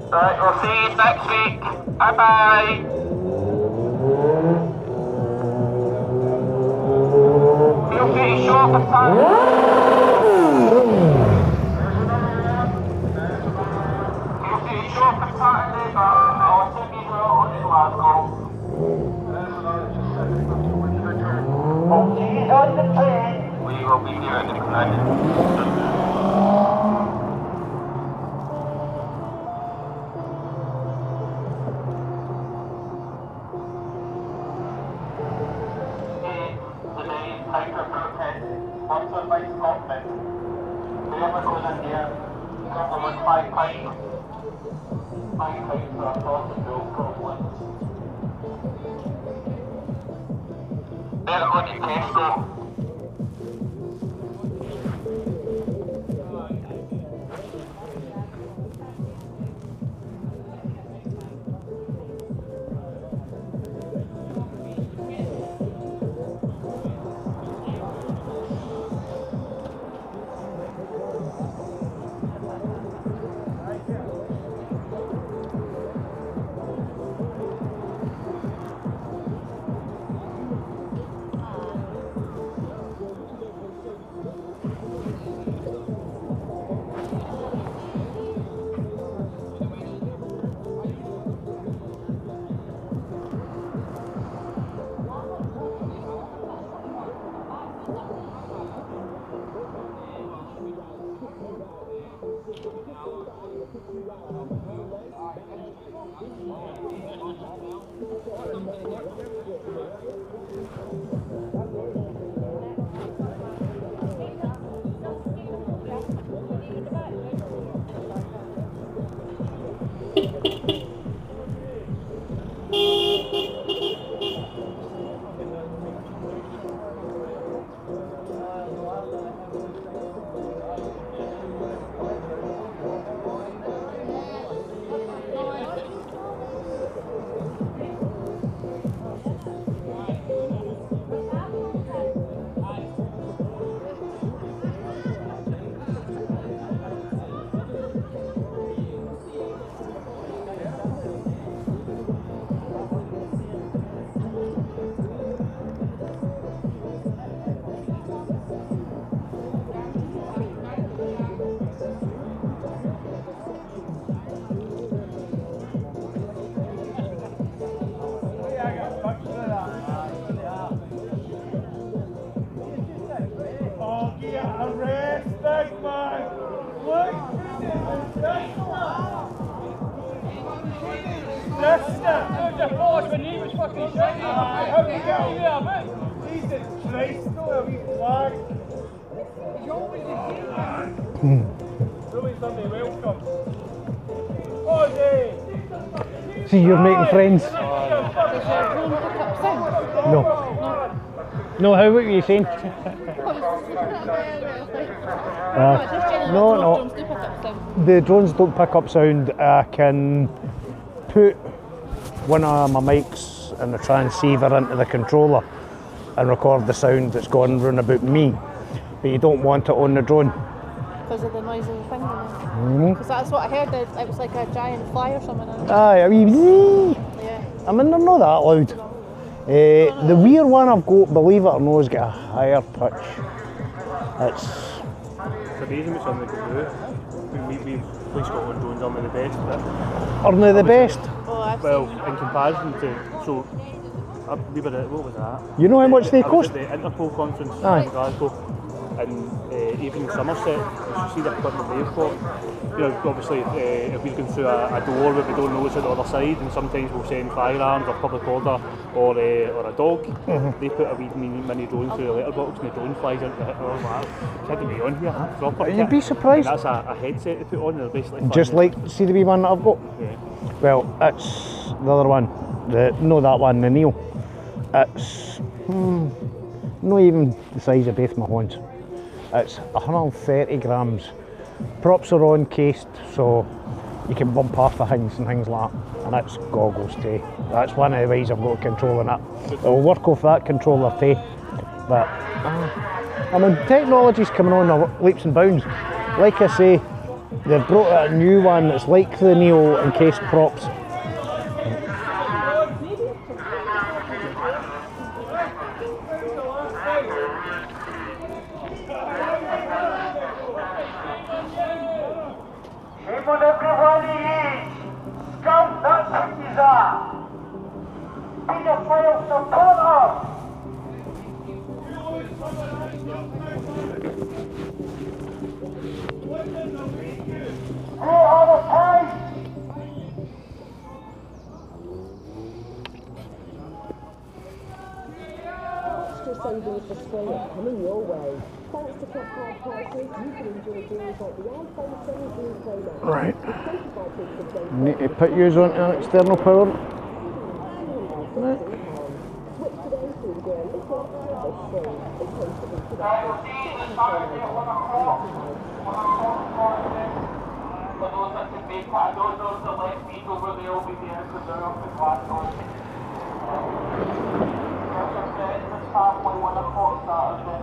Right, we'll see you next week. Bye bye. Feel free to show up at time. Saturday, but I'll send you out in Glasgow. Okay, on the train. We will be there at the connection. Sponsored by Scotland. Whoever goes in here, government 5 pints. 5 pints for a sausage roll, probably. Better go to Tesco. See, you're making friends. No. No, how were you saying? No. The drones don't pick up sound. I can put one of my mics and the transceiver into the controller and record the sound that's going round about me, but you don't want it on the drone. Because of the noise of the thing, because that's what I heard, that it was like a giant fly or something. Aye, a wee bzzz. Yeah. I mean, they're not that loud. The weird one I've got, believe it or not, has got a higher pitch. It's amazing what somebody can do. We play Scotland drones, aren't they the best? Aren't they the best? Well, in comparison to, we were at, what was that? You know how much they I was cost? at the Interpol conference in Glasgow, and even in Somerset, you see the equipment they've got. You know, obviously, if we're going through a door where we don't know what's at the other side, and sometimes we'll send firearms or public order or a dog, they put a wee mini drone through a letterbox and the drone flies into the kidding me on here, proper. You'd be surprised. And that's a headset they put on, and they're basically Just like, see the wee one that I've got? Yeah. Well, it's the other one, no that one, the Neo. It's not even the size of both my hands. It's 130 grams. Props are on cased, so you can bump off the things and things like that. And it's goggles too. That's one of the ways I've got controlling it. It'll work off that controller too. But I mean, technology's coming on leaps and bounds. Like I say, They've brought out a new one that's like the Neo encased props. Shame on everyone he is. Scum, that's what he's at. Paedophile supporter. Who are the ties? Extra savings for spring are coming your way. Thanks to capterd prices, you can enjoy deals like the iPhone 17 Pro Max. Right. with 25 gigs of data. Need to put yours onto an external power. Switch today to enjoy a little service free. It's hosted in today. For those that can make that, those that let me over there will be there because they're up in Glasgow. It's halfway 1 o'clock Saturday.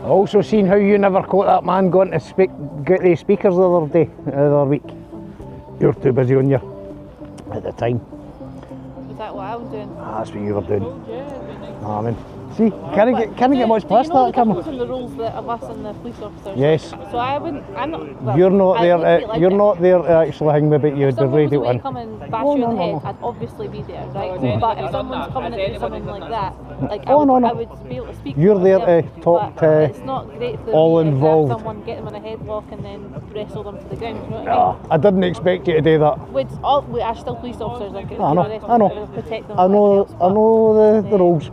I also seen how you never caught that man going to get the speakers the other week. You were too busy on you at the time. Was that what I was doing? That's what you were doing. Yeah. I mean, see, can I get much past that camera? Do you know the rules that of us and the police officers? Yes. So I'm not. Well, You're not I there. wouldn't like You're it. not there to actually hang me, but you'd be If ready someone was to to come and bash Oh, you no, in the no, head, no. I'd obviously be there, right? Yeah. But if someone's coming and doing something like that, like Oh, I no, would, no. I would be able to speak. You're for there myself, to talk but to it's not great for all me to grab involved. someone, get them in a headlock, and then wrestle them to the ground. You know what I mean? I didn't expect you to do that. We are still police officers. Like, I know. arrest I them, know. protect them. I know. I know the rules.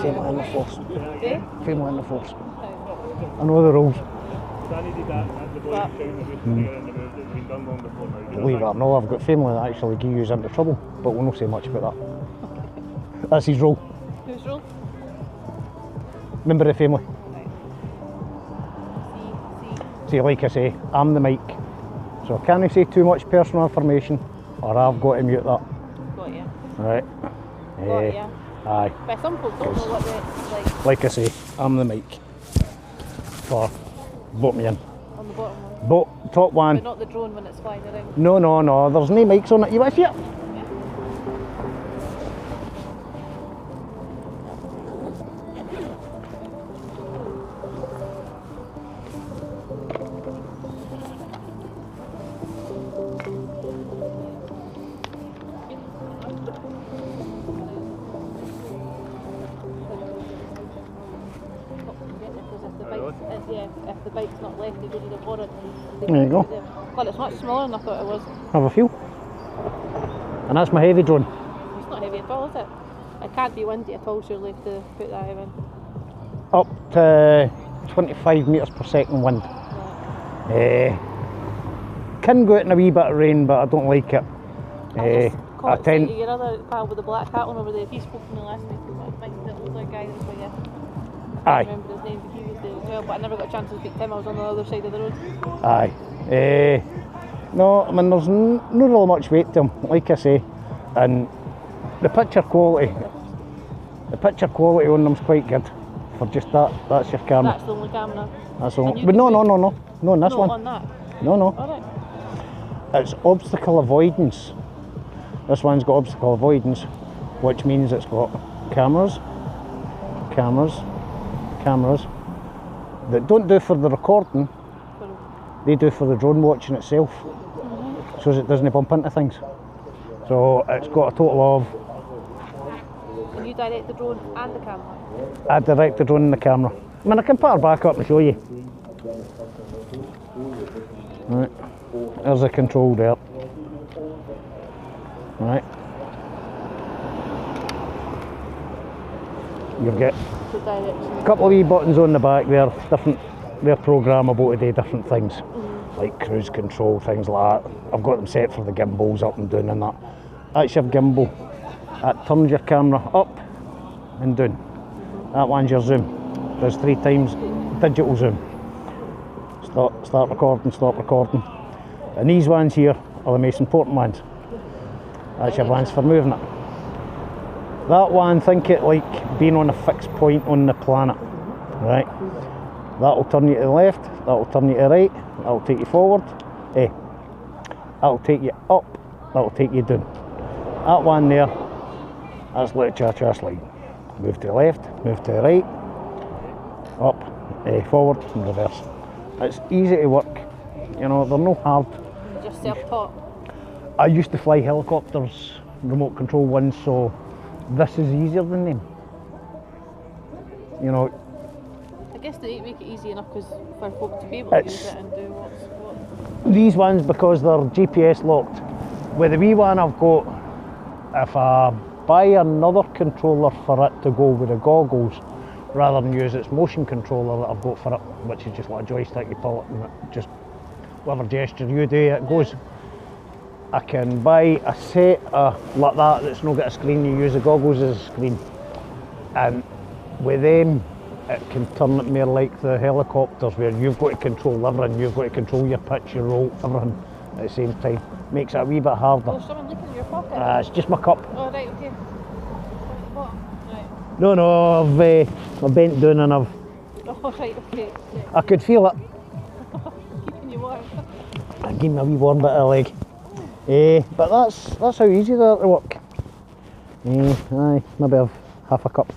Same in the force. Eh? Family in the force. I know the rules. Believe it or not, I've got family that actually get you into trouble, but we'll not say much about that. That's his role. Whose role? Member of the family. See, like I say, I'm the mic, so I can't say too much personal information, or I've got to mute that. Got you. Right. Got ya. Aye. But some folks don't know what they like. Like I say, I'm the mic. For boat me in. On the bottom one. Boat, top one. But not the drone when it's flying around. No, there's no mics on it. You want to see it? If the bike's not left, they don't need a warrant. There you go. God, it's much smaller than I thought it was. Have a feel. And that's my heavy drone. It's not heavy at all, is it? It can't be windy at all, surely, to put that in. Up to 25 metres per second wind. Can go out in a wee bit of rain, but I don't like it. I tend. Your other pal with the black hat on over there, he spoke to me last week. The older guy that's with you. I can't remember his name, but he was there as well. But I never got a chance to speak to him. I was on the other side of the road. Aye. No, I mean, there's not really much weight to him, like I say, and the picture quality on them's quite good for just that. That's your camera. That's the only camera. That's the only. But no, on this one. On that. No. Alright. It's obstacle avoidance. This one's got obstacle avoidance, which means it's got cameras that don't do for the recording, they do for the drone watching itself, so that it doesn't bump into things. So it's got a total of... And you direct the drone and the camera? I direct the drone and the camera. I mean, I can put her back up and show you. Right, there's the control there. Right. You'll get a couple of wee buttons on the back there, they're programmable to do different things, like cruise control, things like that. I've got them set for the gimbals up and down and that. That's your gimbal. That turns your camera up and down. That one's your zoom. does 3 times digital zoom. Start recording, stop recording. And these ones here are the most important ones. That's your ones for moving it. That one, think it like being on a fixed point on the planet, right? That'll turn you to the left, that'll turn you to the right, that'll take you forward, that'll take you up, that'll take you down. That one there, that's like cha-cha slide. Move to the left, move to the right, up, forward and reverse. It's easy to work, you know, they're no hard. Just self-taught. I used to fly helicopters, remote control ones, so this is easier than them. You know, I guess they make it easy enough because for folk to be able to use it and do what's what. These ones, because they're GPS locked. With the wee one I've got, if I buy another controller for it to go with the goggles, rather than use its motion controller that I've got for it, which is just like a joystick, you pull it and it just, whatever gesture you do, it goes. I can buy a set like that that's not got a screen, you use the goggles as a screen. And with them, it can turn it more like the helicopters where you've got to control everything, you've got to control your pitch, your roll, everything at the same time. Makes it a wee bit harder. Oh, someone looking in your pocket? It's just my cup. Oh, right, okay. Right. No, I've bent down and I've... Oh, right, okay. I could feel it. Keeping you warm. It gave me a wee warm bit of leg. But that's how easy they are to work. Aye, maybe have half a cup.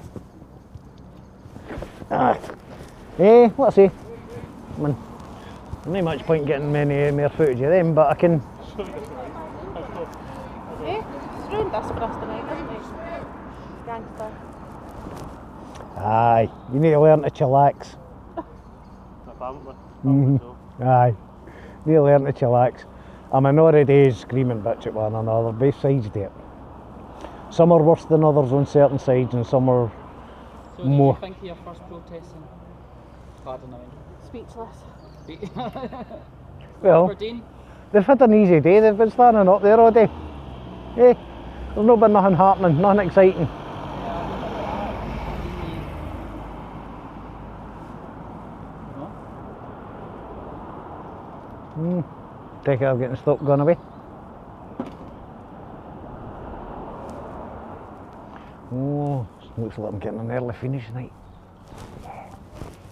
Let's see. I mean, there's not much point getting many more footage of them, but I can... It's ruined this for us tonight, isn't it? Gangster. Aye, you need to learn to chillax. Aye, you need to learn to chillax. A minority is screaming bitch at one another, both sides do it. Some are worse than others on certain sides and some are more. So did you think of your first protest in Cladhan? Speechless. Well, Aberdeen? They've had an easy day, they've been standing up there all day. There's not been nothing happening, nothing exciting. Take it, I'm getting stopped, gone away. Oh, looks like I'm getting an early finish tonight.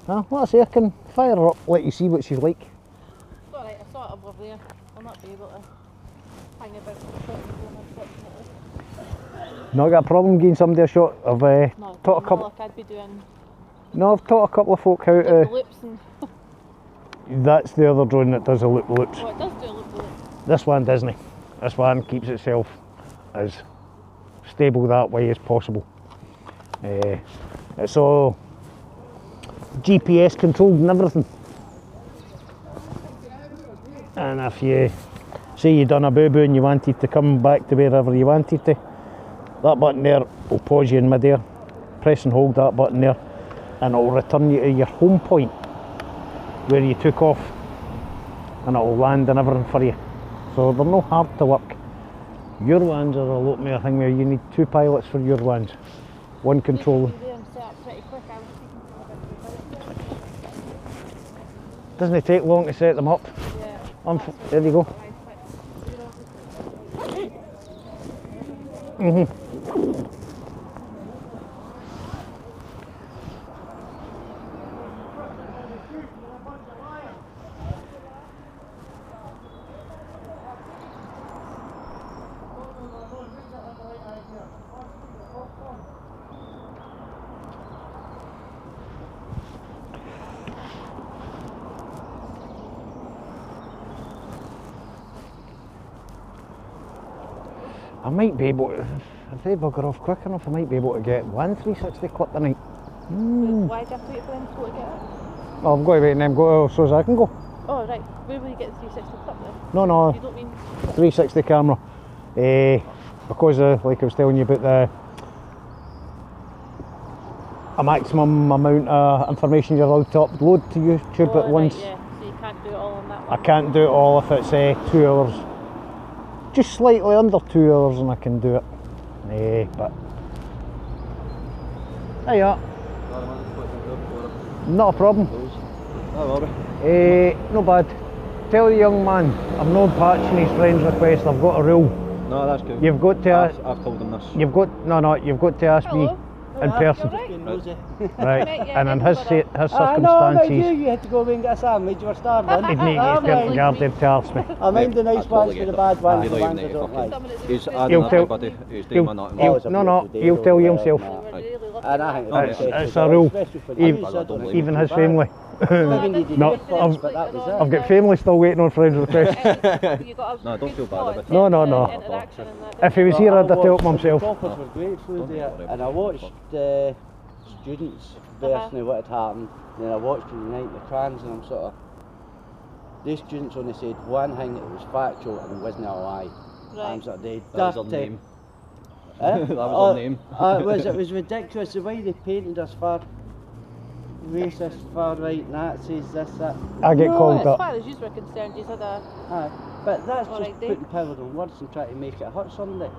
Let's see, I can fire her up, let you see what she's like. It's alright, I saw it above there. I'll not be able to hang about the shot unfortunately. Not got a problem giving somebody a shot. I've taught a couple. Like I'd be doing. No, I've taught a couple of folk how to. Loops and That's the other drone that does the loop-loops. Oh, it does do a loop-loop. This one doesn't. This one keeps itself as stable that way as possible. It's all GPS controlled and everything. And if you say you done a boo-boo and you wanted to come back to wherever you wanted to, that button there will pause you in mid-air. Press and hold that button there and it will return you to your home point where you took off, and it will land and everything for you. So they're no hard to work. Your ones are a lot more thing where you need 2 pilots for your ones. One controller. Doesn't take long to set them up. Yeah. There you go. I might be able to, if they bugger off quick enough, I might be able to get one 360 clip tonight. Why do you have to wait for them to go to get it? Oh, I'm going to wait and then go so as I can go. Oh, right. Where will you get the 360 clip then? No. You don't mean 360 camera. Because like I was telling you about a maximum amount of information you're allowed to upload to YouTube at once. Right, yeah. So you can't do it all on that one. I can't do it all if it's 2 hours. Just slightly under 2 hours and I can do it. But there you are. Not a problem. Oh, No bad. Tell the young man I'm not patching his friend's request. I've got a rule. No, that's cool. You've got to ask. I've told him this. You've got you've got to ask me in person. Right. And in his circumstances. You had to go away and get a sandwich. You were starving. He'd need to get Guardian to ask me. I mind the nice ones for the bad ones, the ones I don't like. He's adding everybody. He's doing my not. He'll tell you himself. And I think It's a rule. Even his family. No, I've got family still waiting on friends requests. No, don't feel bad about it. No. If he was here, I'd have told him himself. The toppers were great food there, and I watched the students versus what had happened, and then I watched them unite the trans, and I'm sort of, these students only said one thing that was factual and wasn't a lie. I'm sort of, they that was their name. That was their name. It was ridiculous the way they painted us for racist, far right, Nazis, this, that. I get called as up. far as you were concerned, you had a... But that's just right putting power on words and trying to make it hurt somebody.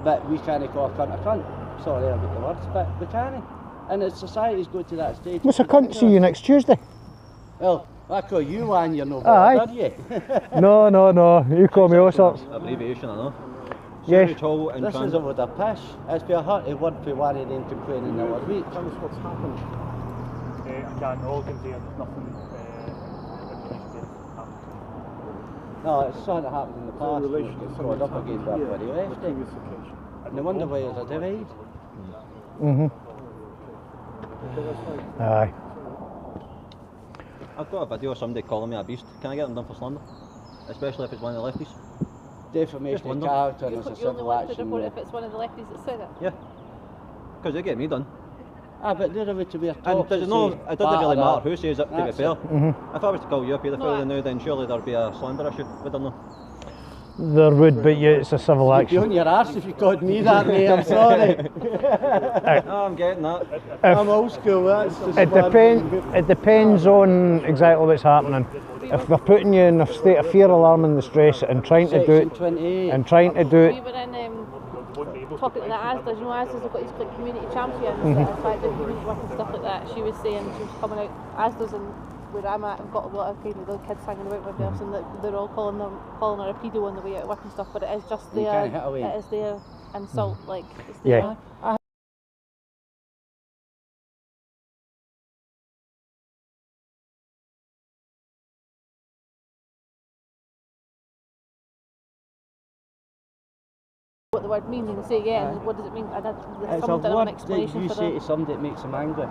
But we can't call a cunt a cunt. Sorry about the words, but we can't. And as society's go to that stage... Mr. Cunt, see you next Tuesday. Well, I call you one, you're no bad, are you? No, you call me all sorts. Abbreviation, I know. Yes. This is over the pish. It's been a hurty word for one of them complaining the other week. Tell us what's happened. I can't all can say there's nothing No, it's something that happened in the past. It's brought up again by everybody left it. No wonder why there's a divide. Aye. I've got a video of somebody calling me a beast. Can I get them done for slander? Especially if it's one of the lefties. Defamation of character and it's a You only civil want to action. report if it's one of the lefties that said it. Yeah. Because they get me done. But they're about to be a And top. does it it doesn't really matter who says it, to be fair. Mm-hmm. If I was to call you a paedophile now, then surely there'd be a slander issue. We don't know. There would, but it's a civil You'd be on action. your arse if you called me that, mate, I'm sorry. No, I'm getting that. I'm old school, that's just It depends on exactly what's happening. If they're putting you in a state of fear, alarm and distress and trying to do it, We and were in talking to the Asda's, you know, Asda's have got these like community champions that are trying to do community work and stuff like that. She was saying, she was coming out, Asda's and where I'm at, I've got a lot of kind of little kids hanging about with us and they're all calling her a pedo on the way out of work and stuff, but it is just it is their insult, like, it's their, what the word means and say what does it mean? And it's a someone did an word explanation that you for say that. to somebody that makes them angry.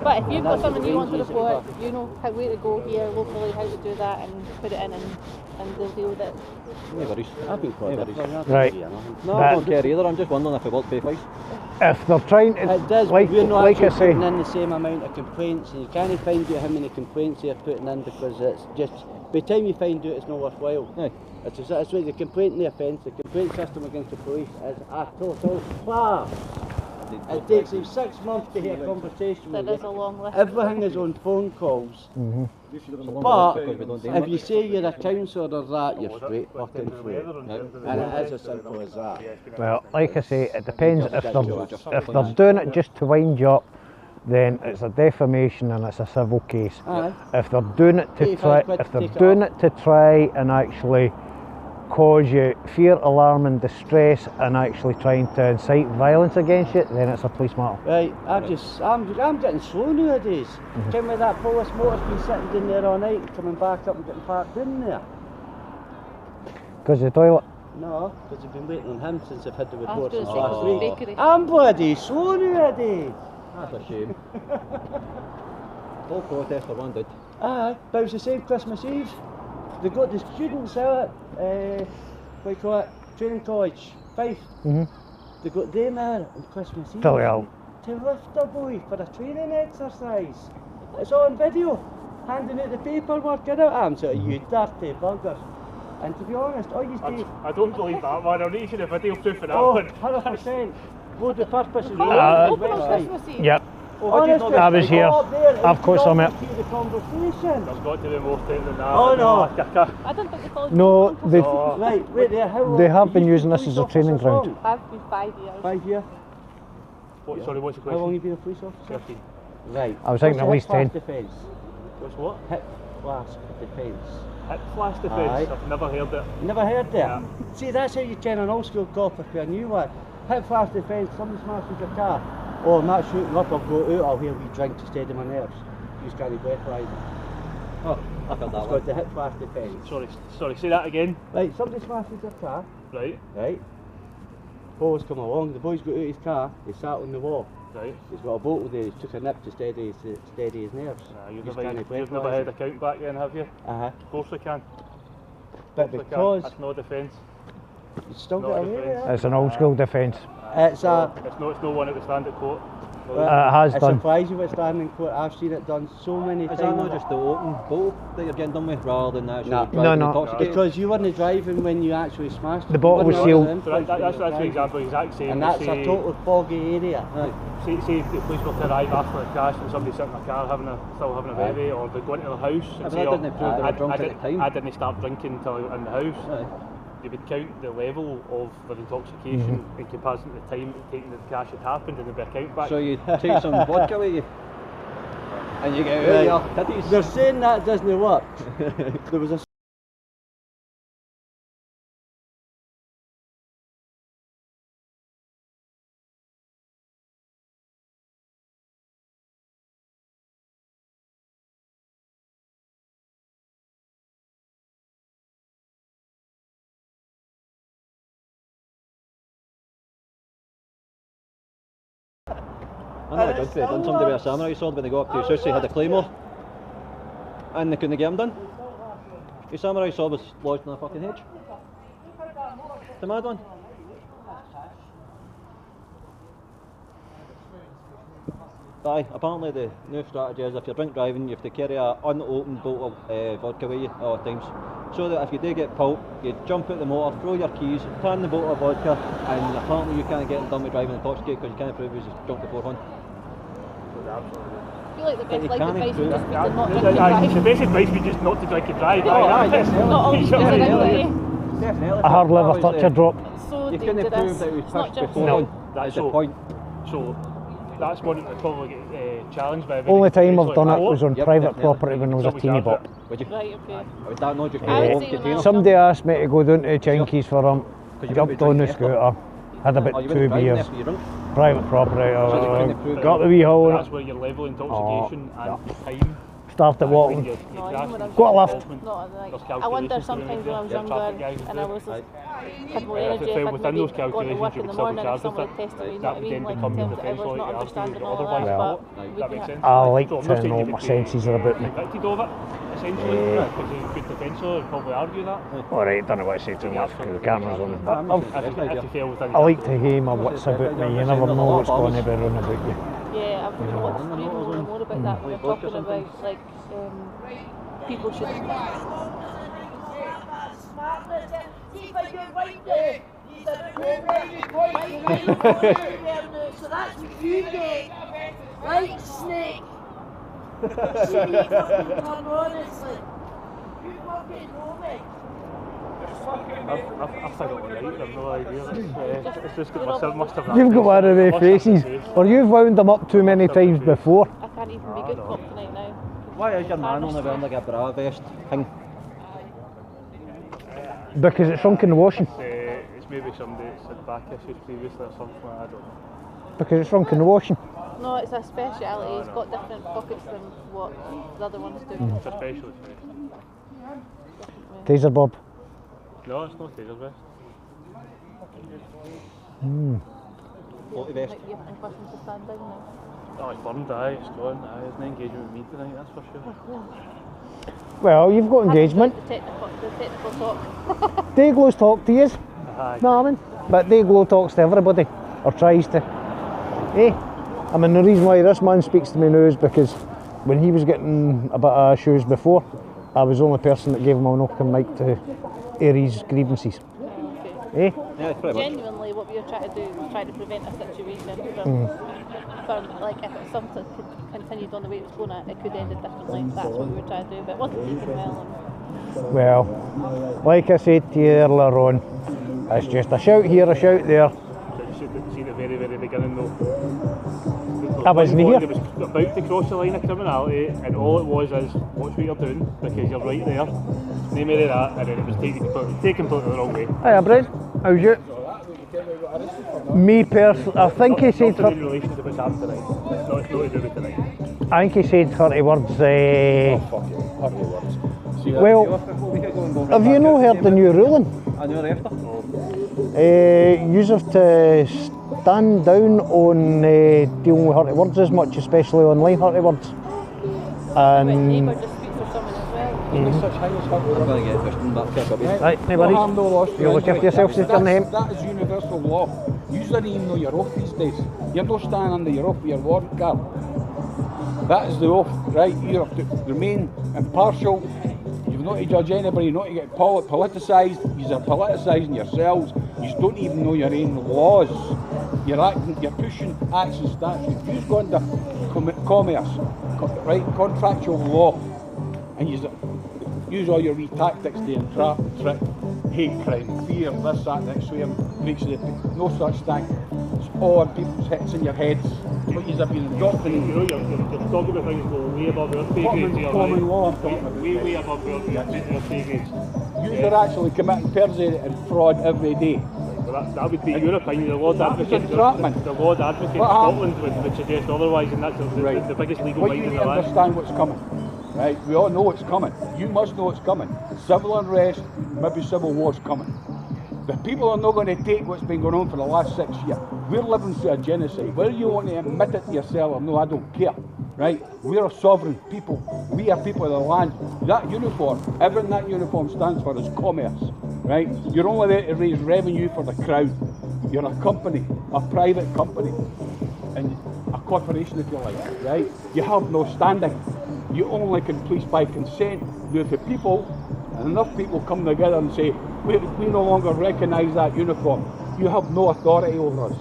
But if you've got that's something what you want to ranges it report, for. you know where to go here locally, how to do that and put it in and they'll deal with it. No worries. I've been called up. Right. No, I don't care either. I'm just wondering if it works both ways. If they're trying to, It does, like but we're not I actually say, putting in the same amount of complaints, and you can't find out how many complaints they're putting in because it's just, by the time you find out it's not worthwhile. Aye. It's why the complaint and the offence, the complaint system against the police is a total farce. It takes them 6 months to hear a conversation with That is you. a long list. Everything is on phone calls. But if you say you're a counsellor or that, you're straight fucking free. And it is as simple as that. well, like I say, it depends. If they're doing it just to wind you up, then it's a defamation and it's a civil case. Aye. If they're doing it to 85 try, quid if to they're take it doing off. it to try and actually cause you fear, alarm and distress and actually trying to incite violence against you, then it's a police matter. Right, I'm getting slow nowadays. Tell me that police motor's been sitting down there all night and coming back up and getting parked in there. Because the toilet. No, because they've been waiting on him since they've had the I was report since gonna say, last it's week. bakery. I'm bloody slow nowadays. That's a shame. Full protest for one dude. Aye, but it was the same Christmas Eve. They got the students out at, what do you call it, training college, Fife. They got them out on Christmas Eve Tell you how. to lift a boy for a training exercise. It's on video, handing out the paperwork, get out. I'm sort of, you dirty buggers. And to be honest, all you do... I don't believe that one. I'll need to see the video proof of that Oh, one. 100%. What the purpose of the Christmas Eve. Yep. Honestly, I was here. go up there and Of course I'm talk it. to the conversation. There's got to be more to it than that. Oh no. I don't think the college No, they, Right, wait there, how long? they have been you using this as a training ground. I've been 5 years. 5 years. Sorry, what's the How long question? have you been a police officer? 13. Right. I was thinking at least 10. Defence. What's what? Hip flask defence. Hip flash defence? Aye. I've never heard it. You never heard that? Yeah. See, that's how you turn an old school copper for a new one. Hip flash defence, somebody smashes your car. Oh, I'm not shooting up, I'll go out, I'll hear we drink to steady my nerves. You just can't breathalyze it. Oh, I've heard that It's one. called the hip flash defence. Sorry, say that again. Right, somebody smashes your car. Right. Right. Boy's come along, the boy's got out of his car, he sat on the wall. Right. He's got a bottle there, he took a nip to steady his nerves. You've Just never can't had breathalyze a it. count back then, have you? Uh-huh. Of course I can. But Of course I can. because That's no defence. you still Not got a away with defence. it. It's an old school defence. It's a... It's no one that would stand at court. It has It done. surprises you with standing court. I've seen it done so many Is times. that not just the open bottle that you're getting done with rather than actually No. driving No. intoxicated? Because you weren't driving when you actually smashed it. The bottle You was weren't sealed. under So that, influence when that's you were the driving. example, exact same. And that's say, a total foggy area. Say the police were to arrive after a crash and somebody sitting in a car still having a baby, or they go into the house and but say, that didn't prove they were drunk at the time. I didn't start drinking until in the house. Aye. You would count the level of their intoxication in comparison to the time taking the crash had happened, and there'd be a count back. So you take some vodka with you and you get out Right. of your titties. They're saying that doesn't work. There was a I know a judge had done somebody with a samurai sword when they go up to his house, he had a claymore and they couldn't get him done. His samurai sword was lodged in a fucking hedge. It's a mad one. Aye, apparently the new strategy is if you're drink driving, you have to carry an unopened bottle of vodka with you at all times. So that if you do get pulled, you jump out the motor, throw your keys, turn the bottle of vodka, and apparently you can't get done with driving intoxicated because you can't prove he was drunk beforehand. I feel like the best you life can't advice would do just be that. to not drink and drive. The basic advice would be just not to drink and drive. Not always using it, Definitely. A hard liver toucher drop. So You couldn't dangerous. prove that he was It's not pushed just- beforehand. No. That's the point. So that's one that would probably get challenged by Only time I've done it like was on Yep, private definitely. property when I was a teeny bop. Would you? Right, okay. Would that not just be I would a long say container? no. Somebody asked me to go down to Chinkies for him, Because you jumped wouldn't on be the drinking scooter, had Oh, about you 2 wouldn't drive beers, there for your drink? private property, So they couldn't prove got that. the wee hole in That's it, where your level of intoxication and time. started walking. No, even when I was Got a younger, lift. not like, There's I wonder calculations sometimes when I was yeah, younger traffic guys and I was do. had more If energy, it if fell I'd within maybe those gone to calculations, work you in the would still be morning if charged with someone it. had tested me, you know That what I would then mean? Like in become terms of I defence was law, not you have to understanding do all of otherwise. that, Well, but that makes sense. I like So I'm to not saying know you my would be senses are about me. convicted of it, essentially, because a good defence lawyer would probably argue that. Alright, don't know what to say too much because the camera's on. But If you fail within I like to hear my wits about me, you never know what's going to be run about you. yeah, I've You know. watched reading more about that when they're talking about like people should. So that's what you get, right, snake? See me fucking turn on, it's like, you fucking know me. I think it was right, I've no idea. It's just that must have You've got one of their faces, or you've wound them up too many times before. I can't even be good cop tonight now. Why is your man only wearing like a bra vest thing? Because it's shrunk in the washing. It's maybe somebody that's had back issues previously or something, I don't know. Because it's shrunk in the washing. No, it's a speciality. It's got different pockets than what the other ones do. It's a specialist vest. Taser Bob. No, it's not taser vest. Floaty vest. Like you're in question to stand down now. Oh, it's burned, aye, it's gone, aye, there's no engagement with me tonight, that's for sure. Well, you've got engagement. The technical talk. Dayglows talk to you. Aye. No, I mean, but Dayglow talks to everybody, or tries to. Eh? I mean, the reason why this man speaks to me now is because when he was getting a bit of shoes before, I was the only person that gave him an open mic to air his grievances. Eh? Yeah, it's pretty much. Genuinely, what we were trying to do was try to prevent a situation from like if it's something continued on the way it was going at, it could end it differently. That's what we were trying to do, but it wasn't taken well. Well, like I said to you earlier on, it's just a shout here, a shout there. But you should have seen at the very, very beginning though. I wasn't one here. that was about to cross the line of criminality, and all it was is, watch what you're doing, because you're right there. No more of that, and then it was taken completely the wrong way. Hiya, Brent. How's you? Me personally, I think he said... Nothing in relation to what's happened tonight. It's not to do with tonight. I think he said 30 words. Oh, fuck it. 30 words. See, Well, have you not heard the new ruling? I know after. You have to stand down on dealing with 30 words as much, especially online 30 words. And... I'm going to get Christian back to a cubby. Right, no worries. You look after yourself, since you're home. That is universal law. You don't even know you're off these days. You're not standing under your off with your warrant card. That is the oath, right? You have to remain impartial. You've not to judge anybody, not to get politicised. You're politicising yourselves. You don't even know your own laws. You're pushing acts and statutes. You've gone to commerce, right? Contractual law. And you use all your wee tactics to entrap, trick, hate crime, fear, this, that, next way, breach of the no such thing. It's all on people's heads in your heads. What you have been adopting. You're talking about things go way above our pay grades here, common law, way above our pay grades. You're actually committing perjury and fraud every day. Well, that would be your opinion. The Lord Advocate, the Lord Advocate in Scotland would suggest otherwise, and that's the biggest legal mind in the land. You understand what's coming. Right, we all know it's coming. You must know it's coming. Civil unrest, maybe civil war's coming. The people are not going to take what's been going on for the last 6 years. We're living through a genocide. Whether you want to admit it to yourself or no, I don't care. Right? We're a sovereign people. We are people of the land. That uniform, everything that uniform stands for is commerce. Right? You're only there to raise revenue for the crown. You're a company, a private company, and a corporation if you like. Right? You have no standing. You only can police by consent. If the people, and enough people come together and say, we no longer recognise that uniform, you have no authority over us.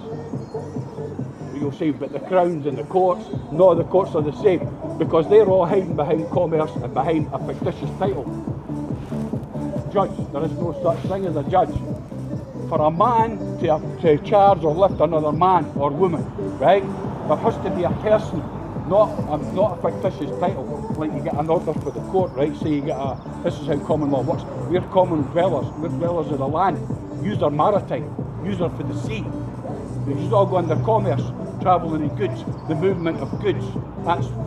You'll say, but the crowns and the courts, no, the courts are the same, because they're all hiding behind commerce and behind a fictitious title. Judge, there is no such thing as a judge. For a man to charge or lift another man or woman, right, there has to be a person, not a fictitious title, like you get an order for the court, right? Say you get this is how common law works. We're common dwellers, we're dwellers of the land. Use are maritime, use are for the sea. You all go under commerce, travelling in goods, the movement of goods.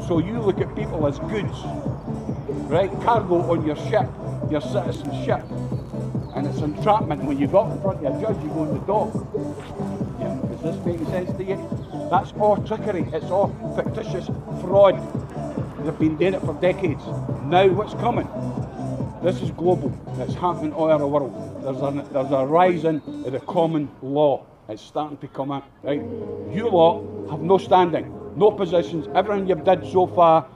So you look at people as goods, right? Cargo on your ship, your citizenship. And it's entrapment. When you go up in front of a judge, you go in the dock. Yeah, does this make sense to you? That's all trickery, it's all fictitious fraud. They've been doing it for decades. Now what's coming? This is global, it's happening all over the world. There's a rising of the common law. It's starting to come out, right? You lot have no standing, no positions, everything you've did so far,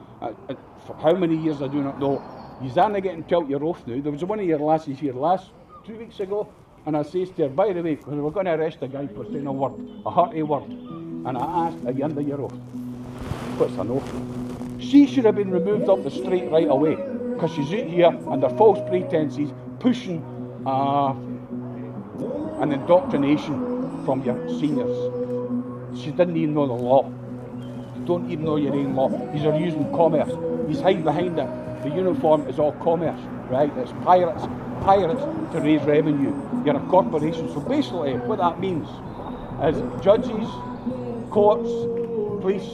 for how many years I do not know, you're not getting told you're off now. There was one of your lassies here 2 weeks ago, and I says to her, by the way, because we're going to arrest a guy for saying a word, a hearty word, and I asked, are you under your oath? What's an oath? She should have been removed up the street right away, because she's out here under false pretences, pushing an indoctrination from your seniors. She didn't even know the law. You don't even know your own law. These are using commerce. He's hiding behind it. The uniform is all commerce, right? It's pirates to raise revenue. You're a corporation. So basically, what that means is judges, courts, police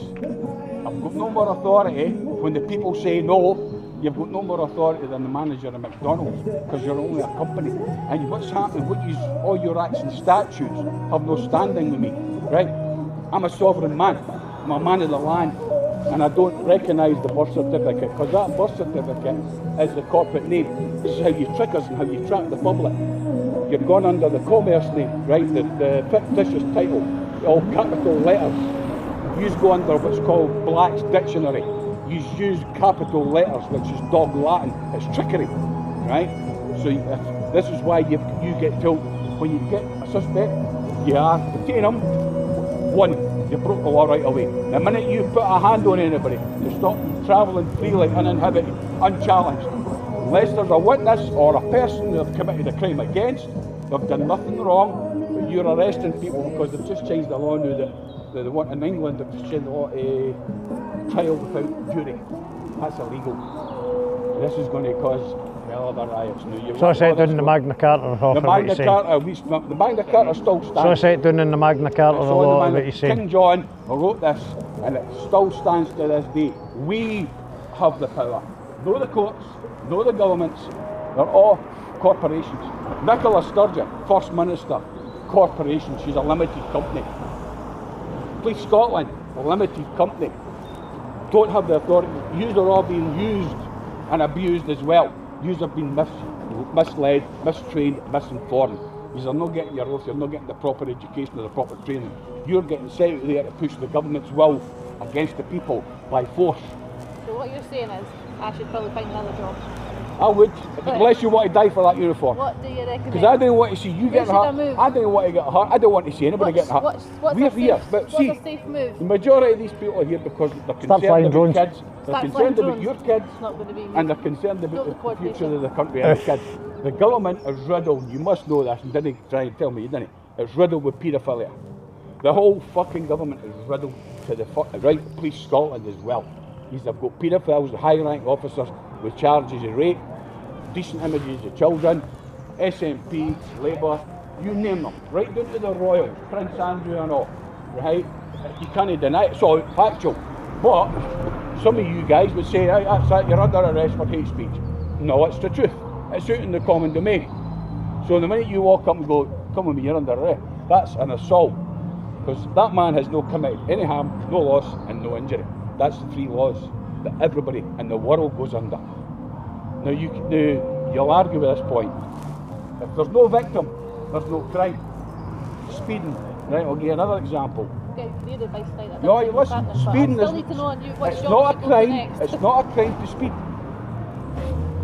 have got no more authority when the people say no. You've got no more authority than the manager of McDonald's, because you're only a company. And what's happening, all your acts and statutes have no standing with me, right? I'm a sovereign man. I'm a man of the land. And I don't recognise the birth certificate, because that birth certificate is the corporate name. This is how you trick us and how you trap the public. You've gone under the commerce name, right? The fictitious title, all capital letters. You go under what's called Black's Dictionary. You use capital letters, which is dog Latin. It's trickery, right? So this is why you get told, when you get a suspect, you are detaining them. One, you broke the law right away. The minute you put a hand on anybody to stop them travelling freely, uninhibited, unchallenged, unless there's a witness or a person they've committed a crime against, they've done nothing wrong, but you're arresting people because they've just changed the law now that the one in England that was saying trial without jury. That's illegal. This is going to cause other riots. So I said down in the Magna Carta. The Magna Carta, the Magna Carta still stands. So I said down in the Magna Carta, the law that you say. King John wrote this, and it still stands to this day. We have the power. No the courts, no the governments. They're all corporations. Nicola Sturgeon, First Minister, corporation. She's a limited company. Police Scotland, a limited company. Don't have the authority. Yous are all being used and abused as well. Yous have been misled, mistrained, misinformed. Yous are not getting your oath, you're not getting the proper education or the proper training. You're getting sent out there to push the government's will against the people by force. So what you're saying is, I should probably find another job. I would, unless you want to die for that uniform. What do you recommend? Because I don't want to see you getting hurt. I don't want to get hurt. I don't want to see anybody getting hurt. We're here, but see, a safe move? The majority of these people are here because they're concerned about kids. They're concerned about your kids, and they're concerned about the future of the country and the kids. The government is riddled. You must know this, and didn't try and tell me you didn't. It's riddled with paedophilia. The whole fucking government is riddled to the right. Police Scotland as well. They've got paedophiles, high-rank officers with charges of rape, decent images of children, SNP, Labour, you name them, right down to the Royal, Prince Andrew and all, right? You can't deny it, it's all factual. But some of you guys would say, hey, that's it, you're under arrest for hate speech. No, it's the truth. It's out in the common domain. So the minute you walk up and go, come with me, you're under arrest, that's an assault. Because that man has no committed any harm, no loss and no injury. That's the three laws that everybody in the world goes under. Now you'll argue with this point. If there's no victim, there's no crime. Speeding, right? I'll give you another example. Okay, weird advice like that. No, listen, speeding is it's not a crime. It's not a crime to speed.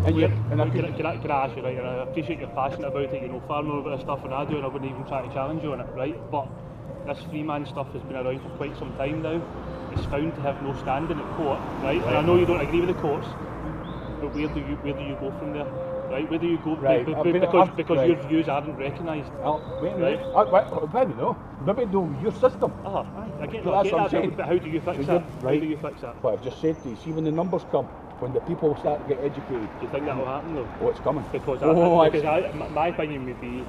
And can I ask you, right? And I appreciate you're passionate about it. You know far more about this stuff than I do, and I wouldn't even try to challenge you on it, right? But this free-man stuff has been around for quite some time now. It's found to have no standing at court, right? And I know you don't agree with the courts, but where do you go from there, right? Where do you go? Right. Because your views aren't recognised. Wait a minute. I don't know. Maybe do your system. I get that, but how do you fix that? How do you fix that? What I've just said to you, see when the numbers come, when the people start to get educated. Do you think that will happen though? Oh, it's coming. Because my opinion would be,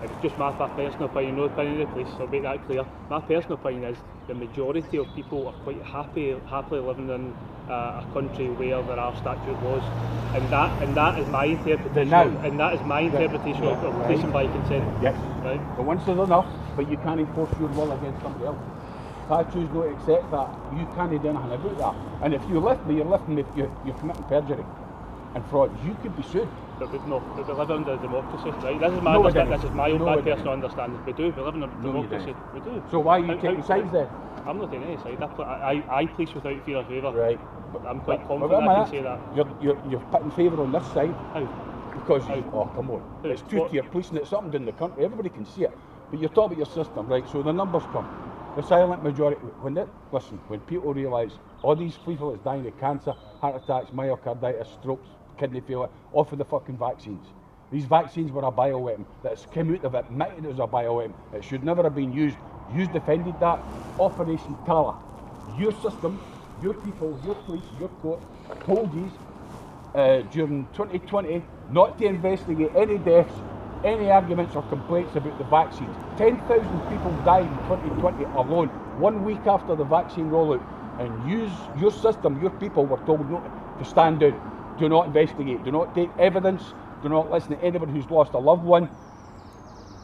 it's just my personal opinion, no opinion of the police, I'll make that clear. My personal opinion is the majority of people are quite happily living in a country where there are statute laws, and that is my interpretation. And that is my interpretation of policing by consent. Yes. Right. But once there's enough, but you can't enforce your will against somebody else. If I choose not to accept that, you can't do anything about that. And if you lift me, you're committing perjury and fraud. You could be sued. But we live under a democracy, right? This is my own personal understanding. We do. We live in a democracy. We do. So why are you taking sides then? I'm not taking any side. I police without fear or favour. Right. But I'm quite confident I can say that. You're putting favour on this side. How? Because oh come on, it's two-tier policing. It's something in the country. Everybody can see it. But you're talking about your system, right? So the numbers come. The silent majority. When people realise all these people that's dying of cancer, heart attacks, myocarditis, strokes, kidney failure, off of the fucking vaccines. These vaccines were a bioweapon that's come out of it, admitted it was a bioweapon. It should never have been used. You defended that. Operation Tala. Your system, your people, your police, your court told you during 2020 not to investigate any deaths, any arguments or complaints about the vaccines. 10,000 people died in 2020 alone, 1 week after the vaccine rollout. And your system, your people were told not to stand down. Do not investigate, do not take evidence, do not listen to anybody who's lost a loved one,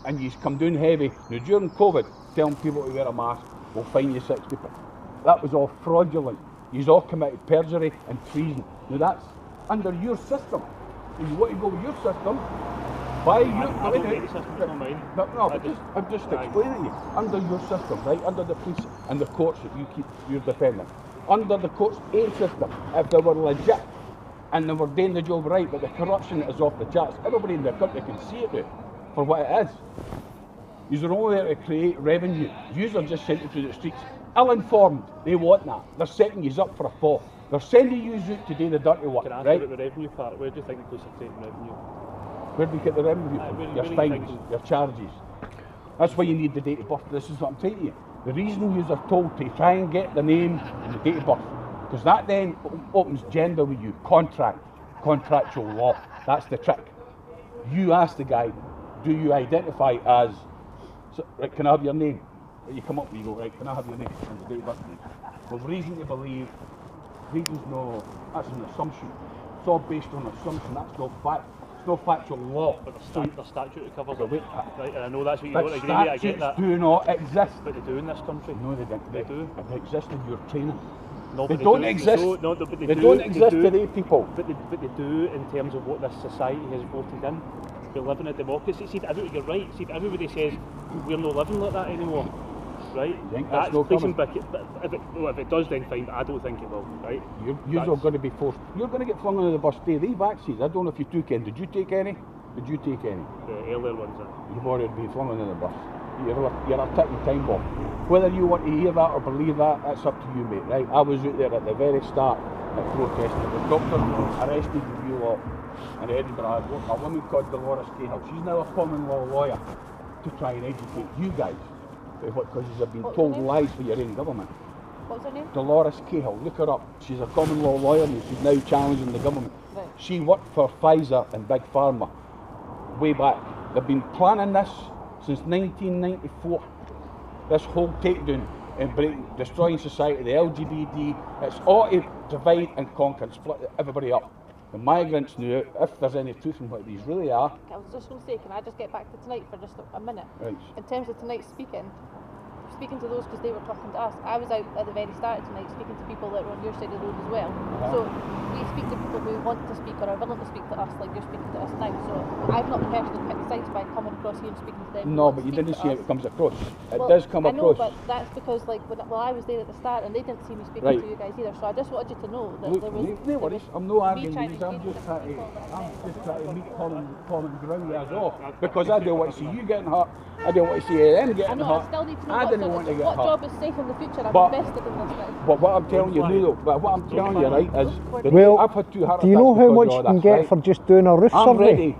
and you come down heavy. Now during COVID, telling people to wear a mask, we'll fine you 60. That was all fraudulent. You've all committed perjury and treason. Now that's under your system. If you want to go with your system, why you? I don't make the system, it's not mine. I'm just explaining to you. Under your system, right? Under the police and the courts that you're defending. Under the courts' aid system, if they were legit, and they were doing the job right, but the corruption is off the charts. Everybody in the country can see it now for what it is. You're only there to create revenue. Yous are just sent through the streets. Ill-informed, they want that. They're setting yous up for a fall. They're sending yous out to do the dirty work, Can I ask right? about the revenue part? Where do you think the police are taking revenue? Where do you get the revenue from? Your fines, your charges. That's why you need the date of birth. This is what I'm saying to you. The reason you are told to try and get the name and the date of birth, because that then opens gender with you, contractual law. That's the trick. You ask the guy, do you identify as, so, right, can I have your name? You come up and you go, right, can I have your name and the date of birth? Well, reason to believe, reasons no, that's an assumption. It's all based on assumption, that's no fact. It's no factual law. But the statute that covers it. Right, and I know that's what you But don't agree with, I get that. do not exist. But they do in this country. No, they don't. They do. They exist in your training. No, they but don't do. exist. No, but they don't exist today, people. But they do in terms of what this society has voted in. We live in a democracy. See, you're right. See, everybody says we're not living like that anymore. Right? That's no but if it does, then fine. But I don't think it will. Right? You're going to be forced. You're going to get flung under the bus today. These vaccines, I don't know if you took any. Did you take any? Did you take any? The earlier ones. You've already been flung under the bus. You're a ticking time bomb. Whether you want to hear that or believe that, that's up to you, mate. Right? I was out there at the very start of protesting. The doctor arrested you lot in Edinburgh. A woman called Dolores Cahill. She's now a common law lawyer to try and educate you guys. Because you've been told lies for your own government. What's her name? Dolores Cahill, look her up. She's a common law lawyer and she's now challenging the government. Right. She worked for Pfizer and Big Pharma way back. They've been planning this since 1994. This whole takedown and destroying society, the LGBT, it's all to divide and conquer and split everybody up. The migrants knew it, if there's any truth in what these really are. I was just going to say, can I just get back to tonight for just a minute? Right. In terms of tonight's speaking to those because they were talking to us. I was out at the very start of tonight speaking to people that were on your side of the road as well. So we speak to people who want to speak or are willing to speak to us like you're speaking to us now. So I've not personally picked sides by coming across here and speaking to them. No, but you didn't see how it comes across. It Well, does come I know, across. but that's because I was there at the start and they didn't see me speaking Right. to you guys either. So I just wanted you to know that Look, there was. no worries. I'm not arguing trying with to you. I'm engage just with trying to meet common ground as well. Because I don't want to see you getting hurt. I don't want to see them I getting know, hurt. I still need to know I didn't want to get what hurt. job is safe in the future. I'm But- invested in this guy. But what I'm telling you now, though, what I'm telling you, right, is that Well, I've had 2 heart do you know attacks how because much of you all can this, get right? for just doing a roof I'm survey? ready,